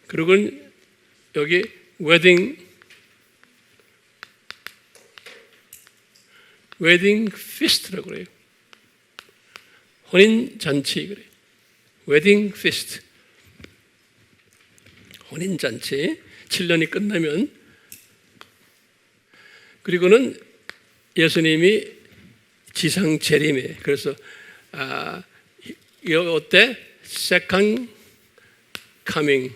S1: 그리고 여기 wedding feast라고 그래요. 혼인 잔치 그래요. wedding feast. 혼인 잔치 7년이 끝나면. 그리고는 예수님이 지상 재림에, 그래서 이때 second coming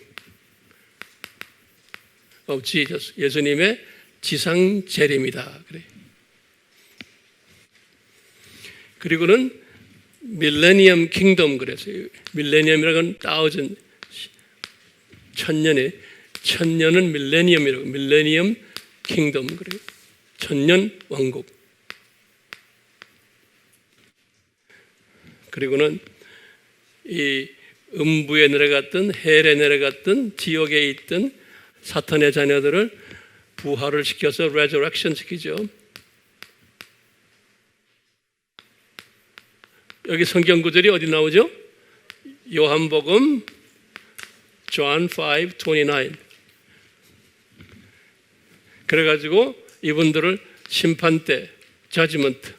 S1: of Jesus, 예수님의 지상 재림이다 그래. 그리고는 밀레니엄 킹덤 그래서요. 밀레니엄이라는 건 1000년은 밀레니엄이라고, 밀레니엄 킹덤 그래요. 1000년 왕국. 그리고는 이 음부에 내려갔던, 헬에 내려갔던, 지옥에 있던 사탄의 자녀들을 부활을 시켜서 resurrection 시키죠. 여기 성경 구절이 어디 나오죠? 요한복음 John 5:29. 그래가지고 이분들을 심판 때 judgment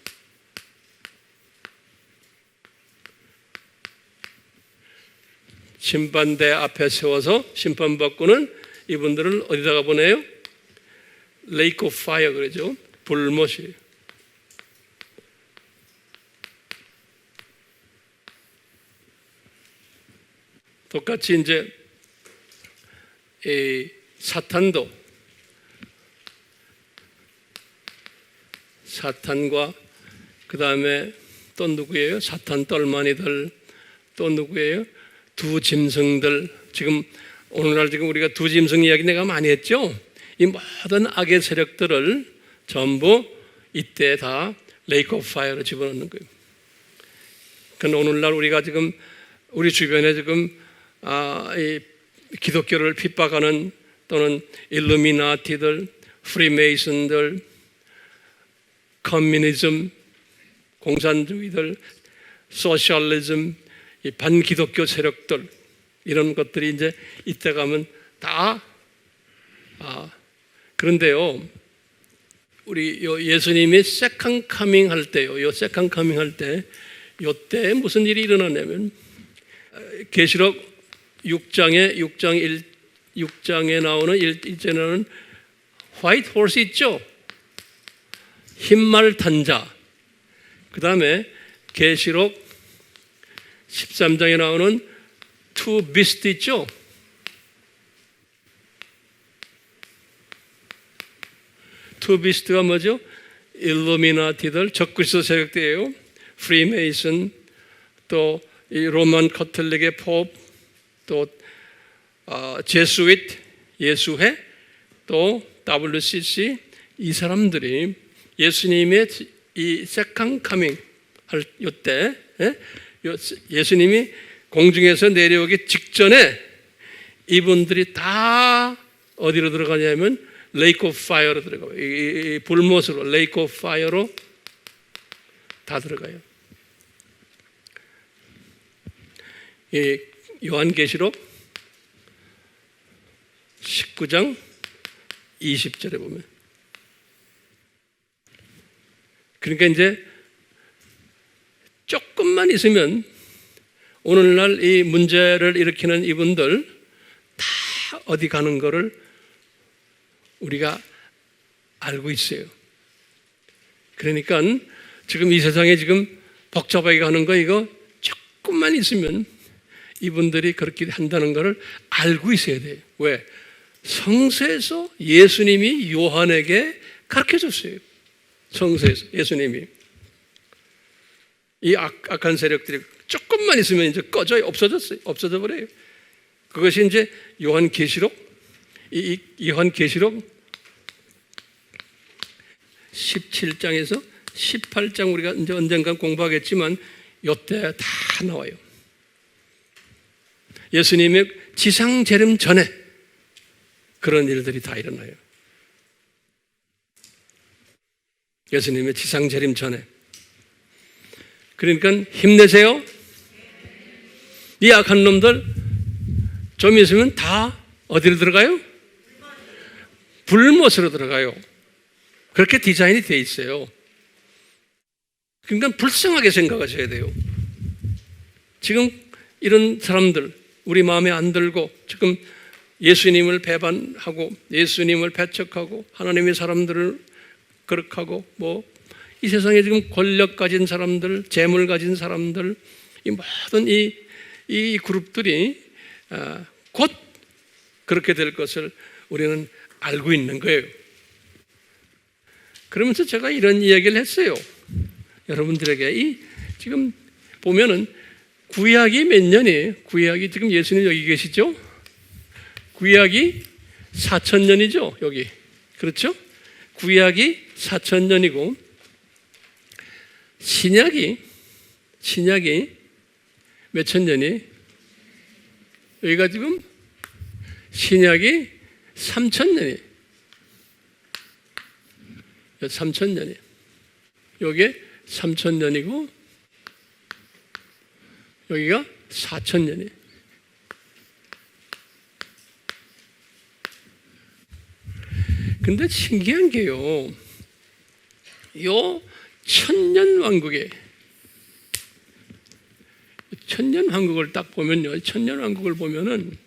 S1: 심판대 앞에 세워서 심판받고는 이분들을 어디다가 보내요? Lake of Fire 그러죠. 불못이에요. 똑같이 이제 이 사탄과 그 다음에 또 누구예요? 사탄 똘마니들, 또 누구예요? 두 짐승들. 지금 오늘날 지금 우리가 두 짐승 이야기 내가 많이 했죠. 이 모든 악의 세력들을 전부 이때 다 레이크 오브 파이어로 집어넣는 거예요. 그러니까 오늘날 우리가 지금 우리 주변에 지금 이 기독교를 핍박하는 또는 일루미나티들, 프리메이슨들, 커뮤니즘, 공산주의들, 소셜리즘, 이 반기독교 세력들 이런 것들이 이제 이때 가면 다 그런데요. 우리 예수님이 세컨 카밍 할 때요. 요 세컨 카밍 할 때 요때 무슨 일이 일어나냐면 계시록 6장에 나오는 1절에 나오는 화이트 홀스 있죠? 흰말 탄 자. 그 다음에 계시록 13장에 나오는 투 비스트 있죠? 투 비스트가 뭐죠? 일루미나티들, 적그리스도 세력들이에요. 프리메이슨, 또 이 로만 카톨릭의 포프, 또 제수잇, 예수회, 또 WCC 이 사람들이 예수님의 이 세컨 카밍 할 때 예수님이 공중에서 내려오기 직전에 이분들이 다 어디로 들어가냐면 레이크 오브 파이어로 들어가요. 이 불못으로 레이크 오브 파이어로 다 들어가요. 이 요한계시록 19장 20절에 보면 그러니까 이제 조금만 있으면 오늘날 이 문제를 일으키는 이분들 다 어디 가는 거를 우리가 알고 있어요. 그러니까 지금 이 세상에 지금 복잡하게 가는 거 이거 조금만 있으면 이분들이 그렇게 한다는 것을 알고 있어야 돼요. 왜? 성서에서 예수님이 요한에게 가르쳐줬어요. 성서에서 예수님이 이 악한 세력들이 조금만 있으면 이제 꺼져요. 없어져 버려요. 그것이 이제 요한계시록 요한계시록 17장에서 18장 우리가 이제 언젠가 공부하겠지만 이때 다 나와요. 예수님의 지상 재림 전에 그런 일들이 다 일어나요. 예수님의 지상 재림 전에. 그러니까 힘내세요. 이 악한 놈들 좀 있으면 다 어디로 들어가요? 불못으로 들어가요. 그렇게 디자인이 되어 있어요. 그러니까 불쌍하게 생각하셔야 돼요. 지금 이런 사람들 우리 마음에 안 들고 지금 예수님을 배반하고 예수님을 배척하고 하나님의 사람들을 거룩하고 뭐 이 세상에 지금 권력 가진 사람들, 재물 가진 사람들 이 모든 이 그룹들이 곧 그렇게 될 것을 우리는 알고 있는 거예요. 그러면서 제가 이런 이야기를 했어요. 여러분들에게 지금 보면은 구약이 몇 년이에요? 구약이 지금 예수님 여기 계시죠? 구약이 4,000년이죠, 여기. 그렇죠? 구약이 4,000년이고, 신약이 몇 천 년이? 여기가 지금 신약이 3,000년이. 3,000년이. 여기에 3,000년이고, 여기가 4,000년이. 근데 신기한 게요, 요 천년왕국에 천년왕국을 딱 보면요, 천년왕국을 보면은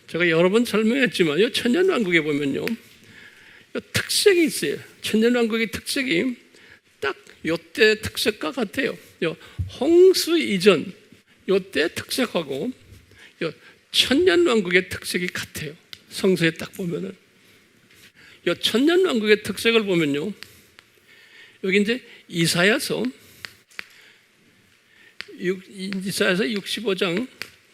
S1: 제가 여러 번 설명했지만 천년왕국에 보면요, 특색이 있어요. 천년왕국의 특색이 딱 요때 특색과 같아요. 홍수 이전 요때 특색하고 천년왕국의 특색이 같아요. 성서에 딱 보면은 천년왕국의 특색을 보면요, 여기 이제 이사야서 65장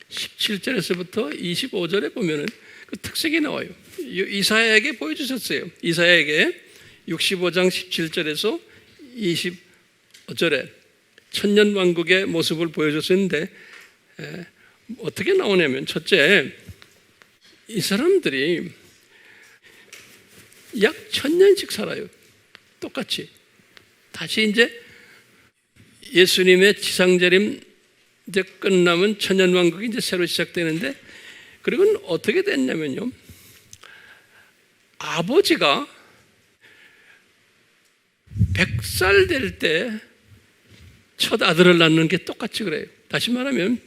S1: 17절에서부터 25절에 보면은 그 특색이 나와요. 이사야에게 보여주셨어요. 이사야에게 65장 17절에서 25절에 천년왕국의 모습을 보여줬었는데 어떻게 나오냐면, 첫째, 이 사람들이 약 1000년씩 살아요. 똑같이. 다시 이제 예수님의 지상재림 이제 끝나면 천년왕국이 이제 새로 시작되는데, 그리고 어떻게 됐냐면요, 아버지가 100살 될 때 첫 아들을 낳는 게 똑같이 그래요. 다시 말하면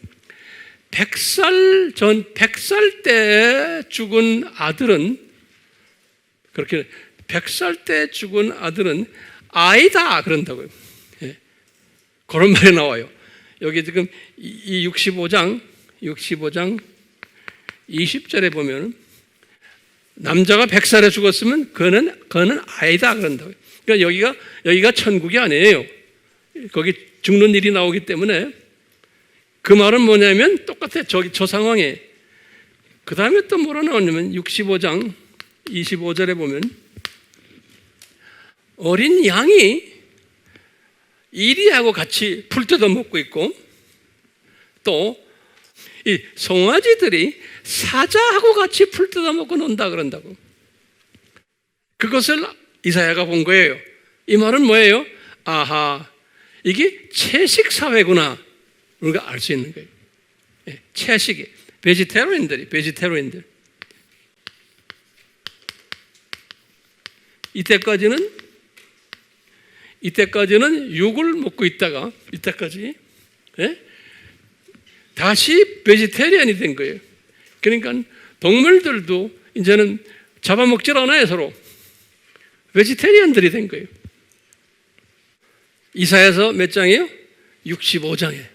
S1: 100살 때 죽은 아들은, 그렇게 100살 때 죽은 아들은 아이다 그런다고요. 예. 그런 말이 나와요. 여기 지금 이 65장 20절에 보면 남자가 100살에 죽었으면 그는 아이다 그런다고요. 그러니까 여기가 천국이 아니에요. 거기 죽는 일이 나오기 때문에, 그 말은 뭐냐면 똑같아. 저 상황에. 그 다음에 또 뭐라 나오냐면 65장 25절에 보면 어린 양이 이리하고 같이 풀 뜯어 먹고 있고, 또 이 송아지들이 사자하고 같이 풀 뜯어 먹고 논다 그런다고. 그것을 이사야가 본 거예요. 이 말은 뭐예요? 아하, 이게 채식 사회구나, 우리가 알 수 있는 거예요. 채식이 베지테리언들. 이때까지는 육을 먹고 있다가 이때까지 다시 베지테리언이 된 거예요. 그러니까 동물들도 이제는 잡아먹질 않아요. 서로 베지테리언들이 된 거예요. 이사야서 몇 장이에요? 65장에.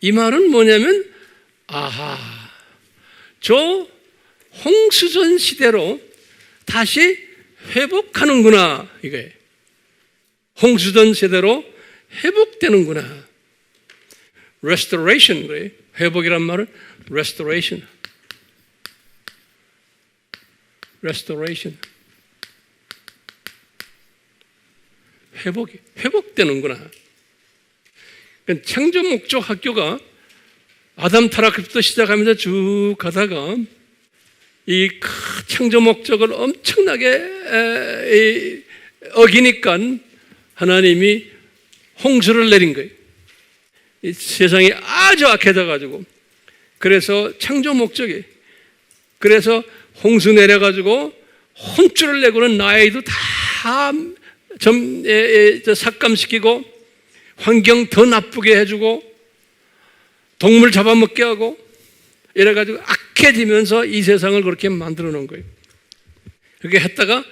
S1: 이 말은 뭐냐면, 아하, 저 홍수전 시대로 다시 회복하는구나, 이거예요. 홍수전 세대로 회복되는구나. restoration, 그래요. 회복이란 말은 restoration. 회복되는구나. 창조 목적 학교가 아담 타락부터 시작하면서 쭉 가다가 이 창조 목적을 엄청나게 어기니까 하나님이 홍수를 내린 거예요. 이 세상이 아주 악해져 가지고, 그래서 창조 목적이, 그래서 홍수 내려 가지고 혼쭐을 내고는 나이도 다 삭감시키고 환경 더 나쁘게 해주고 동물 잡아먹게 하고 이래가지고 악해지면서 이 세상을 그렇게 만들어 놓은 거예요. 그렇게 했다가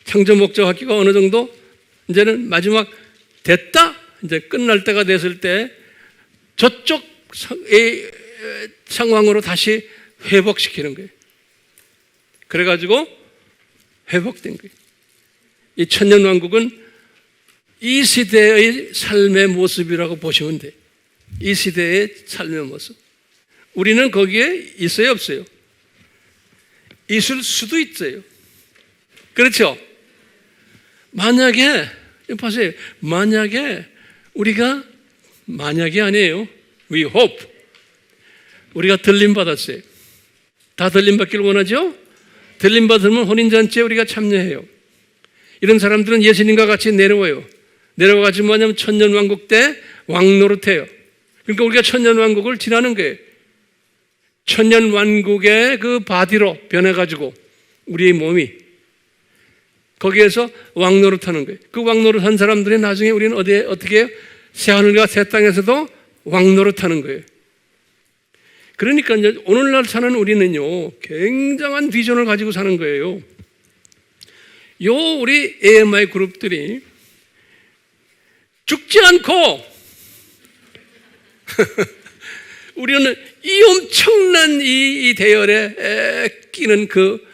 S1: 창조 목적 학교가 어느 정도 이제는 마지막 됐다, 이제 끝날 때가 됐을 때 저쪽 상황으로 다시 회복시키는 거예요. 그래가지고 회복된 거예요. 이 천년왕국은 이 시대의 삶의 모습이라고 보시면 돼요. 이 시대의 삶의 모습. 우리는 거기에 있어요, 없어요? 있을 수도 있어요. 그렇죠? 만약에, 보세요. 만약에 아니에요. We hope. 우리가 들림받았어요. 다 들림받기를 원하죠? 들림받으면 혼인잔치에 우리가 참여해요. 이런 사람들은 예수님과 같이 내려와요. 내려와가지고 뭐냐면 천년왕국 때 왕노릇해요. 그러니까 우리가 천년왕국을 지나는 거예요. 천년왕국의 그 바디로 변해가지고 우리의 몸이 거기에서 왕노릇하는 거예요. 그 왕노릇한 사람들이 나중에 우리는 어떻게 해요? 새하늘과 새 땅에서도 왕노릇하는 거예요. 그러니까 이제 오늘날 사는 우리는요, 굉장한 비전을 가지고 사는 거예요. 우리 AMI 그룹들이 죽지 않고 우리는 이 엄청난 이 대열에 끼는 그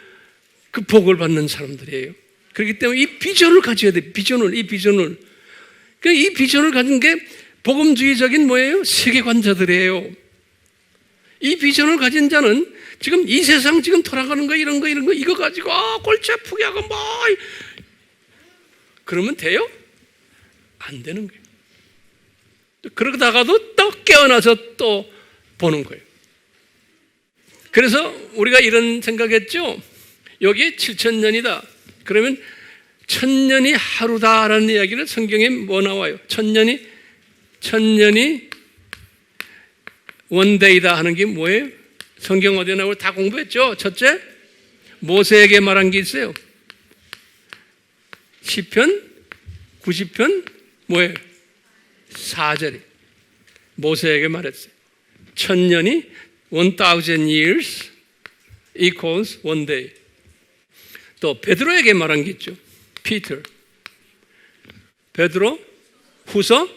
S1: 복을 받는 사람들이에요. 그렇기 때문에 이 비전을 가져야 돼. 이 비전을. 이 비전을 가진 게 복음주의적인 뭐예요? 세계관자들이에요. 이 비전을 가진 자는 지금 이 세상 지금 돌아가는 거 이런 거 이거 가지고 골치 아프게 하고 뭐 그러면 돼요? 안 되는 거예요. 그러다가도 또 깨어나서 또 보는 거예요. 그래서 우리가 이런 생각했죠. 여기 7,000년이다. 그러면 1,000년이 하루다라는 이야기를 성경에 뭐 나와요? 1,000년이 원데이다 하는 게 뭐예요? 성경 어디에 나오고 다 공부했죠? 첫째, 모세에게 말한 게 있어요. 시편 90편 뭐예요? 4절이 모세에게 말했어요. 1,000년이 1,000 years equals one day. 또 베드로에게 말한 게 있죠. 피터. 베드로 후서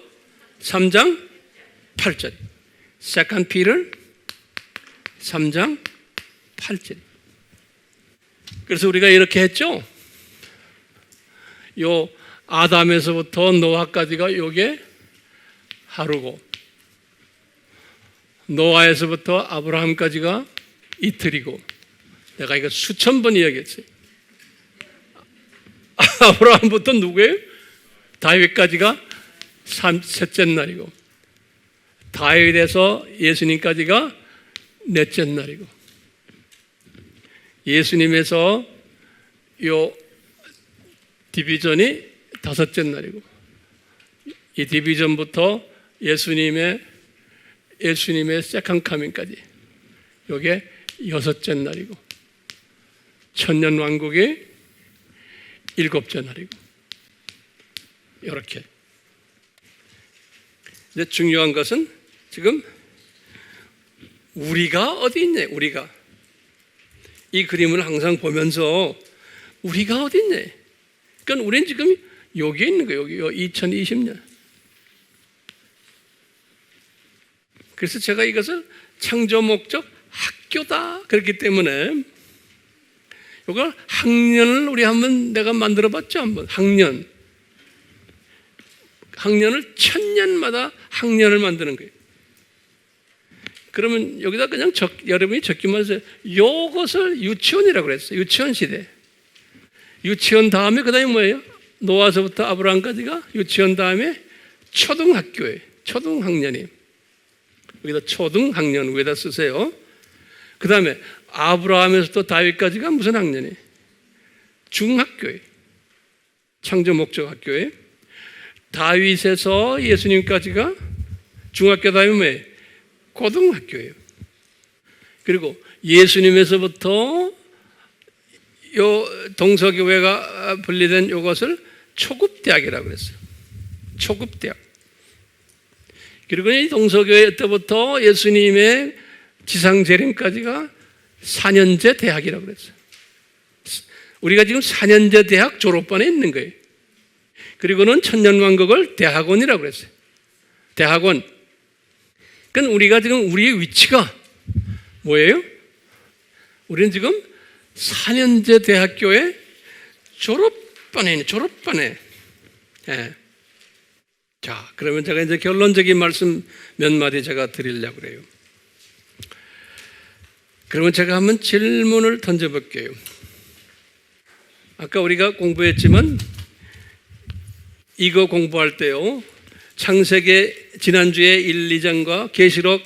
S1: 3장 8절. Second Peter 3장 8절. 그래서 우리가 이렇게 했죠. 요 아담에서부터 노아까지가 요게 하루고, 노아에서부터 아브라함까지가 이틀이고, 내가 이거 수천 번 이야기했어요. 아브라함부터 누구예요? 다윗까지가 셋째 날이고, 다윗에서 예수님까지가 넷째 날이고, 예수님에서 요 디비전이 다섯째 날이고, 이 디비전부터 예수님의 세컨 카밍까지 요게 여섯째 날이고, 천년 왕국이 일곱째 날이고, 이렇게. 이제 중요한 것은 지금 우리가 어디 있냐? 우리가 이 그림을 항상 보면서 우리가 어디 있냐? 그러니까 우리는 지금 여기에 있는 거예요. 여기 2020년. 그래서 제가 이것을 창조 목적 학교다 그렇기 때문에 이걸 학년을 우리 한번 내가 만들어 봤죠. 한번 학년을 1000년마다 학년을 만드는 거예요. 그러면 여기다 그냥 여러분이 적기만 하세요. 이것을 유치원이라고 그랬어요. 유치원 시대. 유치원 다음에 그 다음에 뭐예요? 노아서부터 아브라함까지가 유치원 다음에 초등학교예요. 초등학년이에요. 여기다 초등학년 위에다 쓰세요. 그 다음에 아브라함에서부터 다윗까지가 무슨 학년이에요? 중학교예요. 창조 목적 학교예요. 다윗에서 예수님까지가 중학교 다음에 뭐예요? 고등학교예요. 그리고 예수님에서부터 요 동서교회가 분리된 이것을 초급대학이라고 그랬어요. 초급대학. 그리고 이 동서교회 때부터 예수님의 지상재림까지가 4년제 대학이라고 그랬어요. 우리가 지금 4년제 대학 졸업반에 있는 거예요. 그리고는 천년왕국을 대학원이라고 그랬어요. 대학원. 그러니까 우리가 지금 우리의 위치가 뭐예요? 우리는 지금 4년제 대학교의 졸업반에 있는 졸업반에. 예. 자, 그러면 제가 이제 결론적인 말씀 몇 마디 제가 드리려고 그래요. 그러면 제가 한번 질문을 던져볼게요. 아까 우리가 공부했지만 이거 공부할 때요, 창세기 지난주에 1, 2장과 계시록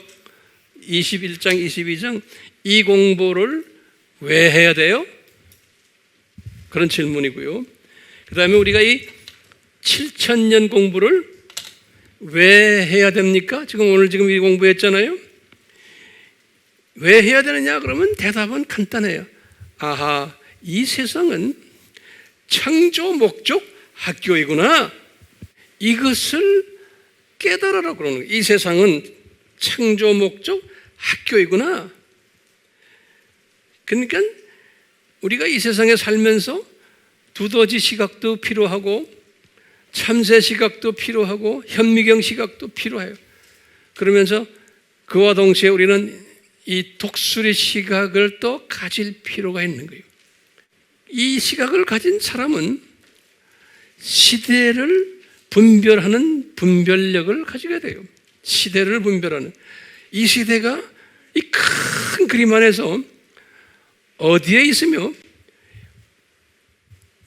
S1: 21장, 22장 이 공부를 왜 해야 돼요? 그런 질문이고요. 그 다음에 우리가 이 7,000년 공부를 왜 해야 됩니까? 오늘 이 공부했잖아요. 왜 해야 되느냐? 그러면 대답은 간단해요. 아하, 이 세상은 창조 목적 학교이구나. 이것을 깨달으라고 그러는 거예요. 이 세상은 창조 목적 학교이구나. 그러니까 우리가 이 세상에 살면서 두더지 시각도 필요하고 참새 시각도 필요하고 현미경 시각도 필요해요. 그러면서 그와 동시에 우리는 이 독수리 시각을 또 가질 필요가 있는 거예요. 이 시각을 가진 사람은 시대를 분별하는 분별력을 가지게 돼요. 시대를 분별하는. 이 시대가 이 큰 그림 안에서 어디에 있으며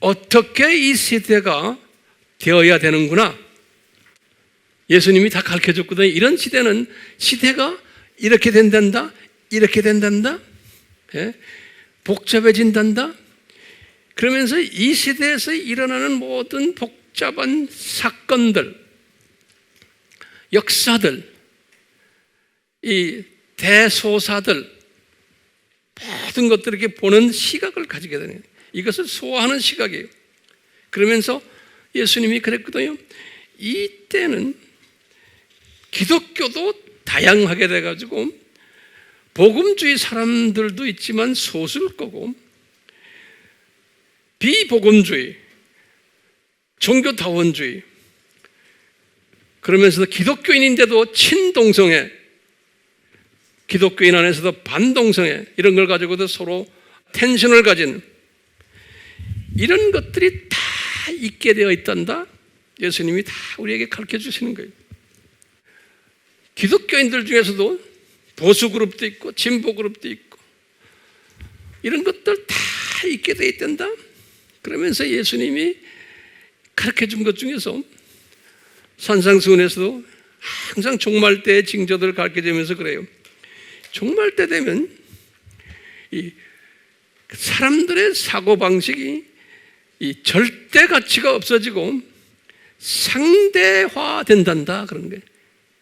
S1: 어떻게 이 시대가 되어야 되는구나. 예수님이 다 가르쳐줬거든요. 이런 시대는 시대가 이렇게 된단다, 이렇게 된단다, 복잡해진단다. 그러면서 이 시대에서 일어나는 모든 복잡한 사건들, 역사들, 이 대소사들, 모든 것들을 이렇게 보는 시각을 가지게 되는 거예요. 이것을 소화하는 시각이에요. 그러면서 예수님이 그랬거든요. 이때는 기독교도 다양하게 돼가지고 복음주의 사람들도 있지만 소수일 거고 비복음주의, 종교다원주의, 그러면서도 기독교인인데도 친동성애, 기독교인 안에서도 반동성애, 이런 걸 가지고도 서로 텐션을 가진 이런 것들이 다 있게 되어 있단다. 예수님이 다 우리에게 가르쳐 주시는 거예요. 기독교인들 중에서도 보수 그룹도 있고 진보 그룹도 있고 이런 것들 다 있게 되어 있단다. 그러면서 예수님이 가르쳐 준 것 중에서 산상수훈에서도 항상 종말 때의 징조들을 가르쳐 주면서 그래요. 종말 때 되면 이 사람들의 사고방식이 이 절대 가치가 없어지고 상대화 된단다. 그런 거예요.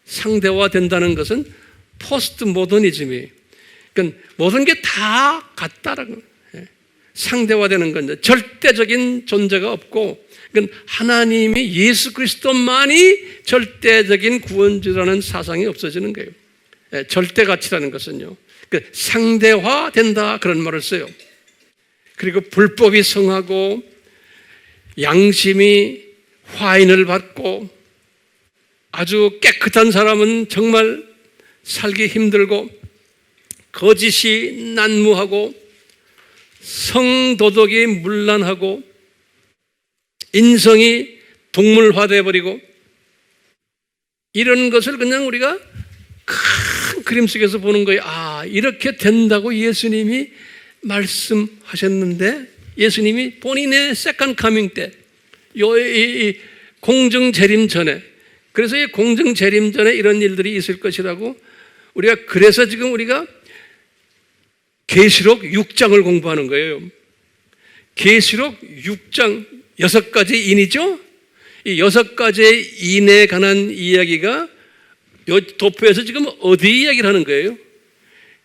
S1: 상대화 된다는 것은 포스트 모더니즘이에요. 그러니까 모든 게 다 같다라는 거예요. 상대화되는 건 절대적인 존재가 없고, 그러니까 하나님이 예수 그리스도만이 절대적인 구원주라는 사상이 없어지는 거예요. 절대 가치라는 것은요. 그러니까 상대화된다 그런 말을 써요. 그리고 불법이 성하고 양심이 화인을 받고 아주 깨끗한 사람은 정말 살기 힘들고 거짓이 난무하고 성도덕이 문란하고 인성이 동물화되어 버리고 이런 것을 그냥 우리가 큰 그림 속에서 보는 거예요. 아, 이렇게 된다고 예수님이 말씀하셨는데 예수님이 본인의 세컨 카밍 때 이 공중 재림 전에, 그래서 이 공중 재림 전에 이런 일들이 있을 것이라고 우리가, 그래서 지금 우리가 계시록 6장을 공부하는 거예요. 계시록 6장 6가지 인이죠. 이 6가지의 인에 관한 이야기가 요 도표에서 지금 어디 이야기를 하는 거예요?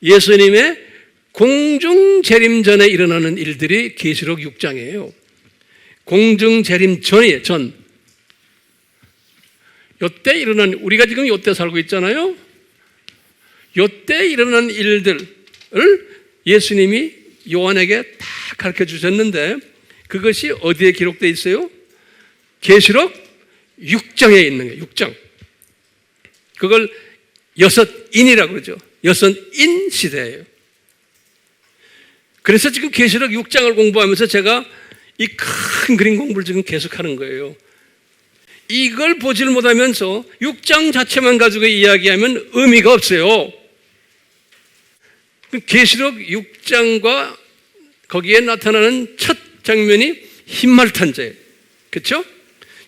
S1: 예수님의 공중 재림 전에 일어나는 일들이 계시록 6장이에요. 공중 재림 전이에요. 전. 요때 일어난, 우리가 지금 요때 살고 있잖아요. 요때 일어난 일들을 예수님이 요한에게 다 가르쳐 주셨는데 그것이 어디에 기록되어 있어요? 계시록 6장에 있는 거예요. 6장. 그걸 여섯인이라고 그러죠. 여섯인 시대예요. 그래서 지금 계시록 6장을 공부하면서 제가 이 큰 그림 공부를 지금 계속하는 거예요. 이걸 보지를 못하면서 6장 자체만 가지고 이야기하면 의미가 없어요. 계시록 6장과 거기에 나타나는 첫 장면이 흰말 자예요. 그렇죠?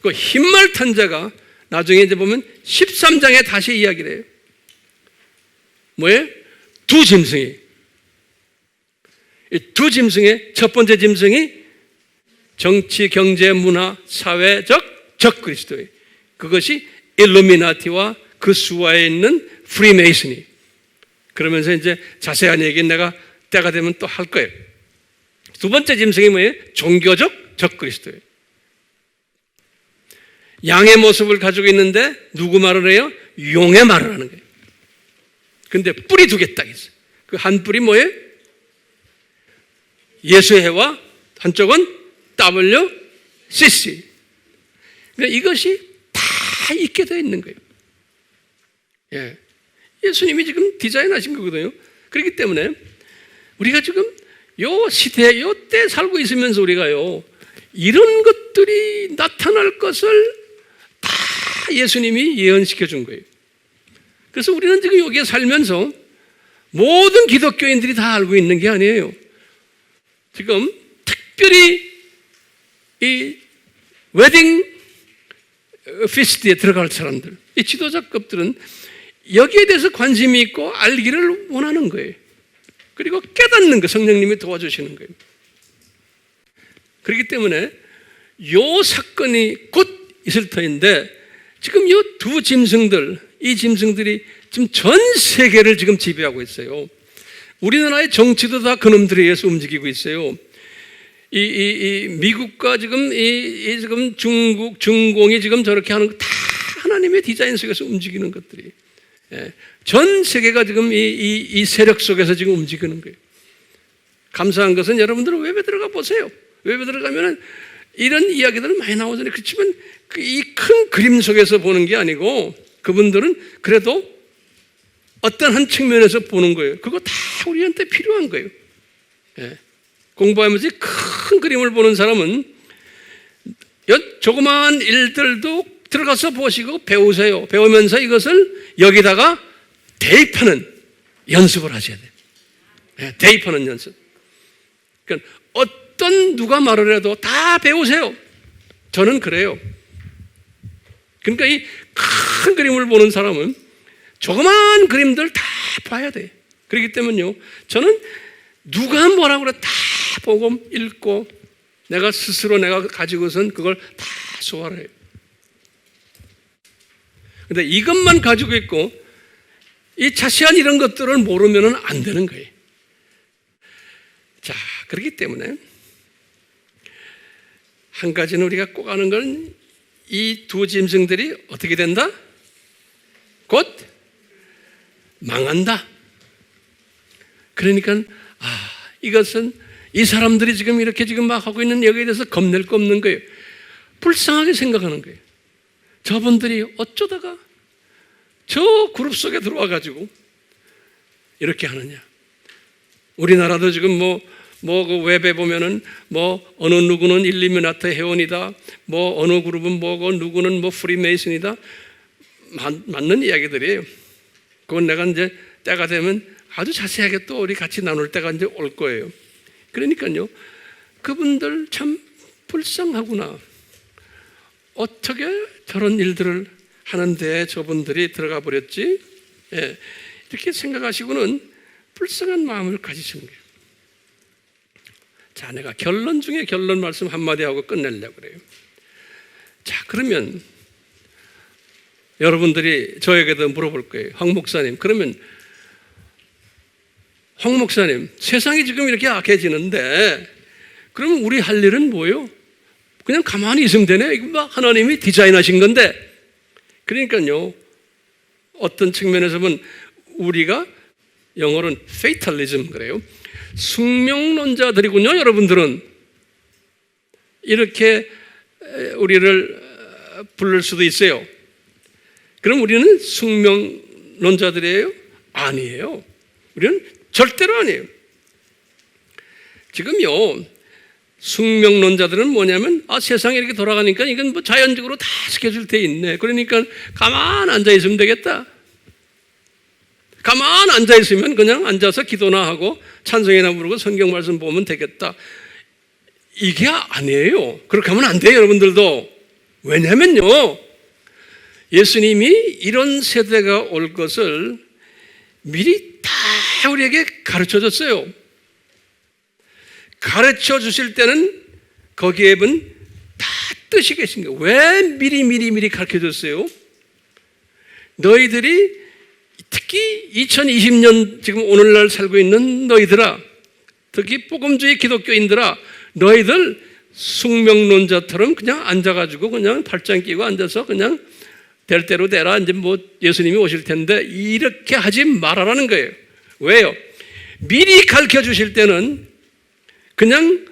S1: 그 흰말 자가 나중에 이제 보면 13장에 다시 이야기를 해요. 뭐예요? 두 짐승이. 이 두 짐승의 첫 번째 짐승이 정치, 경제, 문화, 사회적 적그리스도예요. 그것이 일루미나티와 그 수하에 있는 프리메이슨이. 그러면서 이제 자세한 얘기는 내가 때가 되면 또 할 거예요. 두 번째 짐승이 뭐예요? 종교적 적그리스도예요. 양의 모습을 가지고 있는데 누구 말을 해요? 용의 말을 하는 거예요. 근데 뿔이 두 개 딱 있어요. 그 한 뿔이 뭐예요? 예수의 해와 한쪽은 WCC. 그러니까 이것이 다 있게 되어 있는 거예요. 예. 예수님이 지금 디자인하신 거거든요. 그렇기 때문에 우리가 지금 요 시대, 요 때 살고 있으면서 우리가요, 이런 것들이 나타날 것을 다 예수님이 예언시켜 준 거예요. 그래서 우리는 지금 여기에 살면서 모든 기독교인들이 다 알고 있는 게 아니에요. 지금 특별히 이 웨딩 피스트에 들어갈 사람들, 이 지도자급들은 여기에 대해서 관심이 있고 알기를 원하는 거예요. 그리고 깨닫는 거 성령님이 도와주시는 거예요. 그렇기 때문에 요 사건이 곧 있을 터인데 지금 이 두 짐승들, 이 짐승들이 지금 전 세계를 지금 지배하고 있어요. 우리나라의 정치도 다 그놈들에 의해서 움직이고 있어요. 미국과 지금 지금 중공이 지금 저렇게 하는 거 다 하나님의 디자인 속에서 움직이는 것들이. 예. 전 세계가 지금 이 세력 속에서 지금 움직이는 거예요. 감사한 것은 여러분들은 웹에 들어가 보세요. 웹에 들어가면은 이런 이야기들은 많이 나오잖아요. 그렇지만 이 큰 그림 속에서 보는 게 아니고 그분들은 그래도 어떤 한 측면에서 보는 거예요. 그거 다 우리한테 필요한 거예요. 예. 공부하면서 큰 그림을 보는 사람은 조그마한 일들도 들어가서 보시고 배우세요. 배우면서 이것을 여기다가 대입하는 연습을 하셔야 돼요. 예, 대입하는 연습. 그러니까 어떤 누가 말을 해도 다 배우세요. 저는 그래요. 그러니까 이 큰 그림을 보는 사람은 조그마한 그림들 다 봐야 돼. 그렇기 때문에요, 저는 누가 뭐라고 그래 다 보고 읽고 내가 스스로 내가 가지고선 그걸 다 소화를 해요. 근데 이것만 가지고 있고 이 자세한 이런 것들을 모르면 안 되는 거예요. 자, 그렇기 때문에 한 가지는 우리가 꼭 아는 건 이 두 짐승들이 어떻게 된다? 곧 망한다. 그러니까 이것은 이 사람들이 지금 이렇게 지금 막 하고 있는 여기에 대해서 겁낼 거 없는 거예요. 불쌍하게 생각하는 거예요. 저분들이 어쩌다가 저 그룹 속에 들어와 가지고 이렇게 하느냐. 우리나라도 지금 그 웹에 보면은 어느 누구는 일리미나트 회원이다. 어느 그룹은 누구는 프리메이슨이다. 맞는 이야기들이에요. 그건 내가 이제 때가 되면 아주 자세하게 또 우리 같이 나눌 때가 이제 올 거예요. 그러니까요, 그분들 참 불쌍하구나. 어떻게 저런 일들을 하는데 저분들이 들어가 버렸지? 예, 이렇게 생각하시고는 불쌍한 마음을 가지시는 거예요. 자, 내가 결론 중에 결론 말씀 한마디 하고 끝내려고 그래요. 자, 그러면 여러분들이 저에게도 물어볼 거예요. 황 목사님, 그러면 황 목사님, 세상이 지금 이렇게 악해지는데 그러면 우리 할 일은 뭐예요? 그냥 가만히 있으면 되네? 이거 막 하나님이 디자인하신 건데. 그러니까요, 어떤 측면에서 보면 우리가 영어로는 fatalism 그래요. 숙명론자들이군요, 여러분들은. 이렇게 우리를 부를 수도 있어요. 그럼 우리는 숙명론자들이에요? 아니에요. 우리는 절대로 아니에요. 지금요, 숙명론자들은 뭐냐면 세상이 이렇게 돌아가니까 이건 자연적으로 다 스케줄 돼 있네. 그러니까 가만 앉아 있으면 되겠다. 가만 앉아 있으면 그냥 앉아서 기도나 하고 찬송이나 부르고 성경 말씀 보면 되겠다. 이게 아니에요. 그렇게 하면 안 돼요, 여러분들도. 왜냐면요, 예수님이 이런 세대가 올 것을 미리 다 우리에게 가르쳐 줬어요. 가르쳐 주실 때는 거기에 다 뜻이 계신 거예요. 왜 미리 가르쳐 줬어요? 너희들이 특히 2020년 지금 오늘날 살고 있는 너희들아, 특히 복음주의 기독교인들아, 너희들 숙명론자처럼 그냥 앉아가지고 그냥 팔짱 끼고 앉아서 그냥 될 대로 되라, 이제 뭐 예수님이 오실 텐데 이렇게 하지 말아라는 거예요. 왜요? 미리 가르쳐 주실 때는 그냥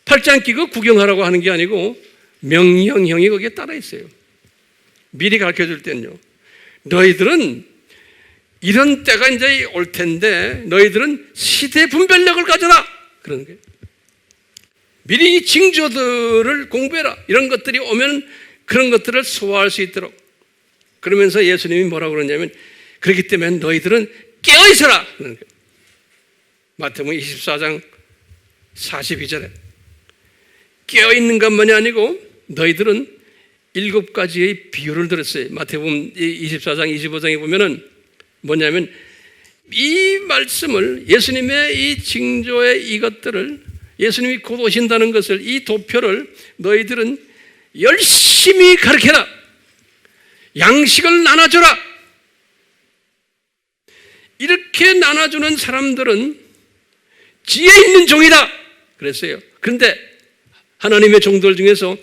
S1: 팔짱 끼고 구경하라고 하는 게 아니고 명령형이 거기에 따라 있어요. 미리 가르쳐 줄 때는요, 너희들은 이런 때가 이제 올 텐데 너희들은 시대 분별력을 가져라, 그러는 거예요. 미리 징조들을 공부해라. 이런 것들이 오면 그런 것들을 소화할 수 있도록. 그러면서 예수님이 뭐라고 그러냐면, 그렇기 때문에 너희들은 깨어있어라, 그러는 거예요. 마태복음 24장 42절에 깨어있는 것만이 아니고 너희들은 7가지의 비유를 들었어요. 마태복음 24장 25장에 보면은 뭐냐면, 이 말씀을, 예수님의 이 징조의 이것들을, 예수님이 곧 오신다는 것을, 이 도표를 너희들은 열심히 가르쳐라. 양식을 나눠줘라. 이렇게 나눠주는 사람들은 지혜 있는 종이다 그랬어요. 그런데 하나님의 종들 중에서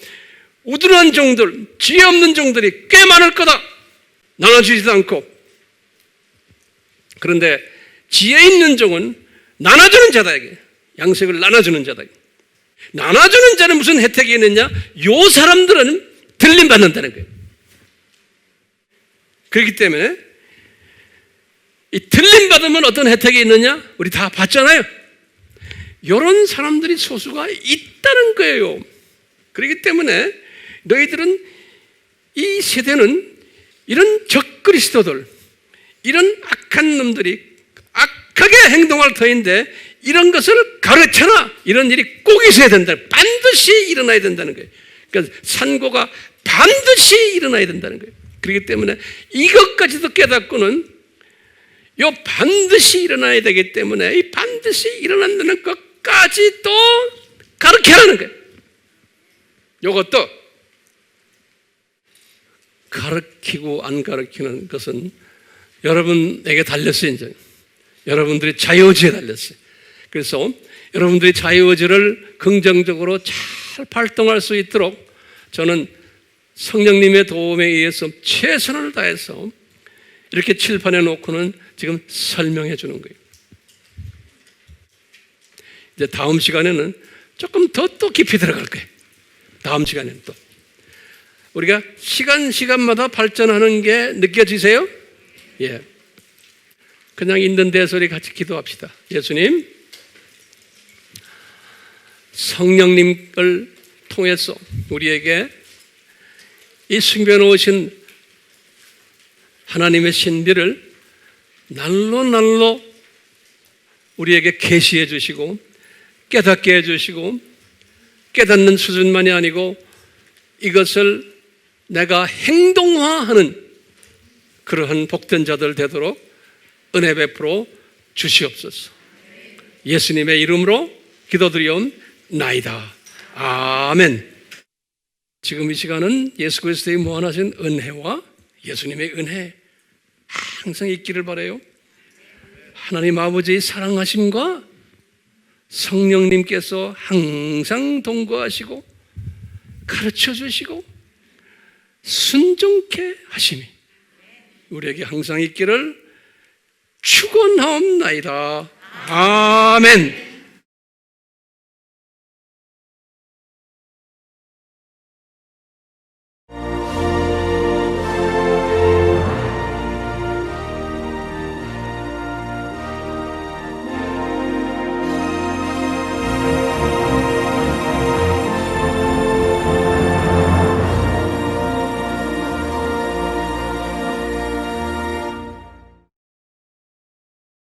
S1: 우둔한 종들, 지혜 없는 종들이 꽤 많을 거다. 나눠주지도 않고. 그런데 지혜 있는 종은 나눠주는 자다, 이게. 양식을 나눠주는 자다. 나눠주는 자는 무슨 혜택이 있느냐? 요 사람들은 들림받는다는 거예요. 그렇기 때문에 이 들림받으면 어떤 혜택이 있느냐? 우리 다 봤잖아요. 이런 사람들이 소수가 있다는 거예요. 그렇기 때문에 너희들은, 이 세대는 이런 적그리스도들, 이런 악한 놈들이 악하게 행동할 터인데 이런 것을 가르쳐라. 이런 일이 꼭 있어야 된다. 반드시 일어나야 된다는 거예요. 그러니까 산고가 반드시 일어나야 된다는 거예요. 그렇기 때문에 이것까지도 깨닫고는 요 반드시 일어나야 되기 때문에 이 반드시 일어난다는 것까지 또 가르쳐라는 거예요. 요것도 가르치고 안 가르치는 것은 여러분에게 달렸어요. 이제 여러분들의 자유의지에 달렸어요. 그래서 여러분들의 자유의지를 긍정적으로 잘 발동할 수 있도록 저는 성령님의 도움에 의해서 최선을 다해서 이렇게 칠판에 놓고는 지금 설명해 주는 거예요. 이제 다음 시간에는 조금 더 또 깊이 들어갈 거예요. 다음 시간에는 또 우리가 시간마다 발전하는 게 느껴지세요? 예. 그냥 있는 데서 우리 같이 기도합시다. 예수님, 성령님을 통해서 우리에게 이 숨겨놓으신 하나님의 신비를 날로 우리에게 계시해 주시고 깨닫게 해주시고, 깨닫는 수준만이 아니고 이것을 내가 행동화하는 그러한 복된 자들 되도록 은혜 베풀어 주시옵소서. 예수님의 이름으로 기도드리옵나이다. 아멘. 지금 이 시간은 예수 그리스도의 무한하신 은혜와 예수님의 은혜 항상 있기를 바라요. 하나님 아버지의 사랑하심과 성령님께서 항상 동거하시고 가르쳐 주시고 순종케 하심이 우리에게 항상 있기를 축원하옵나이다. 아멘.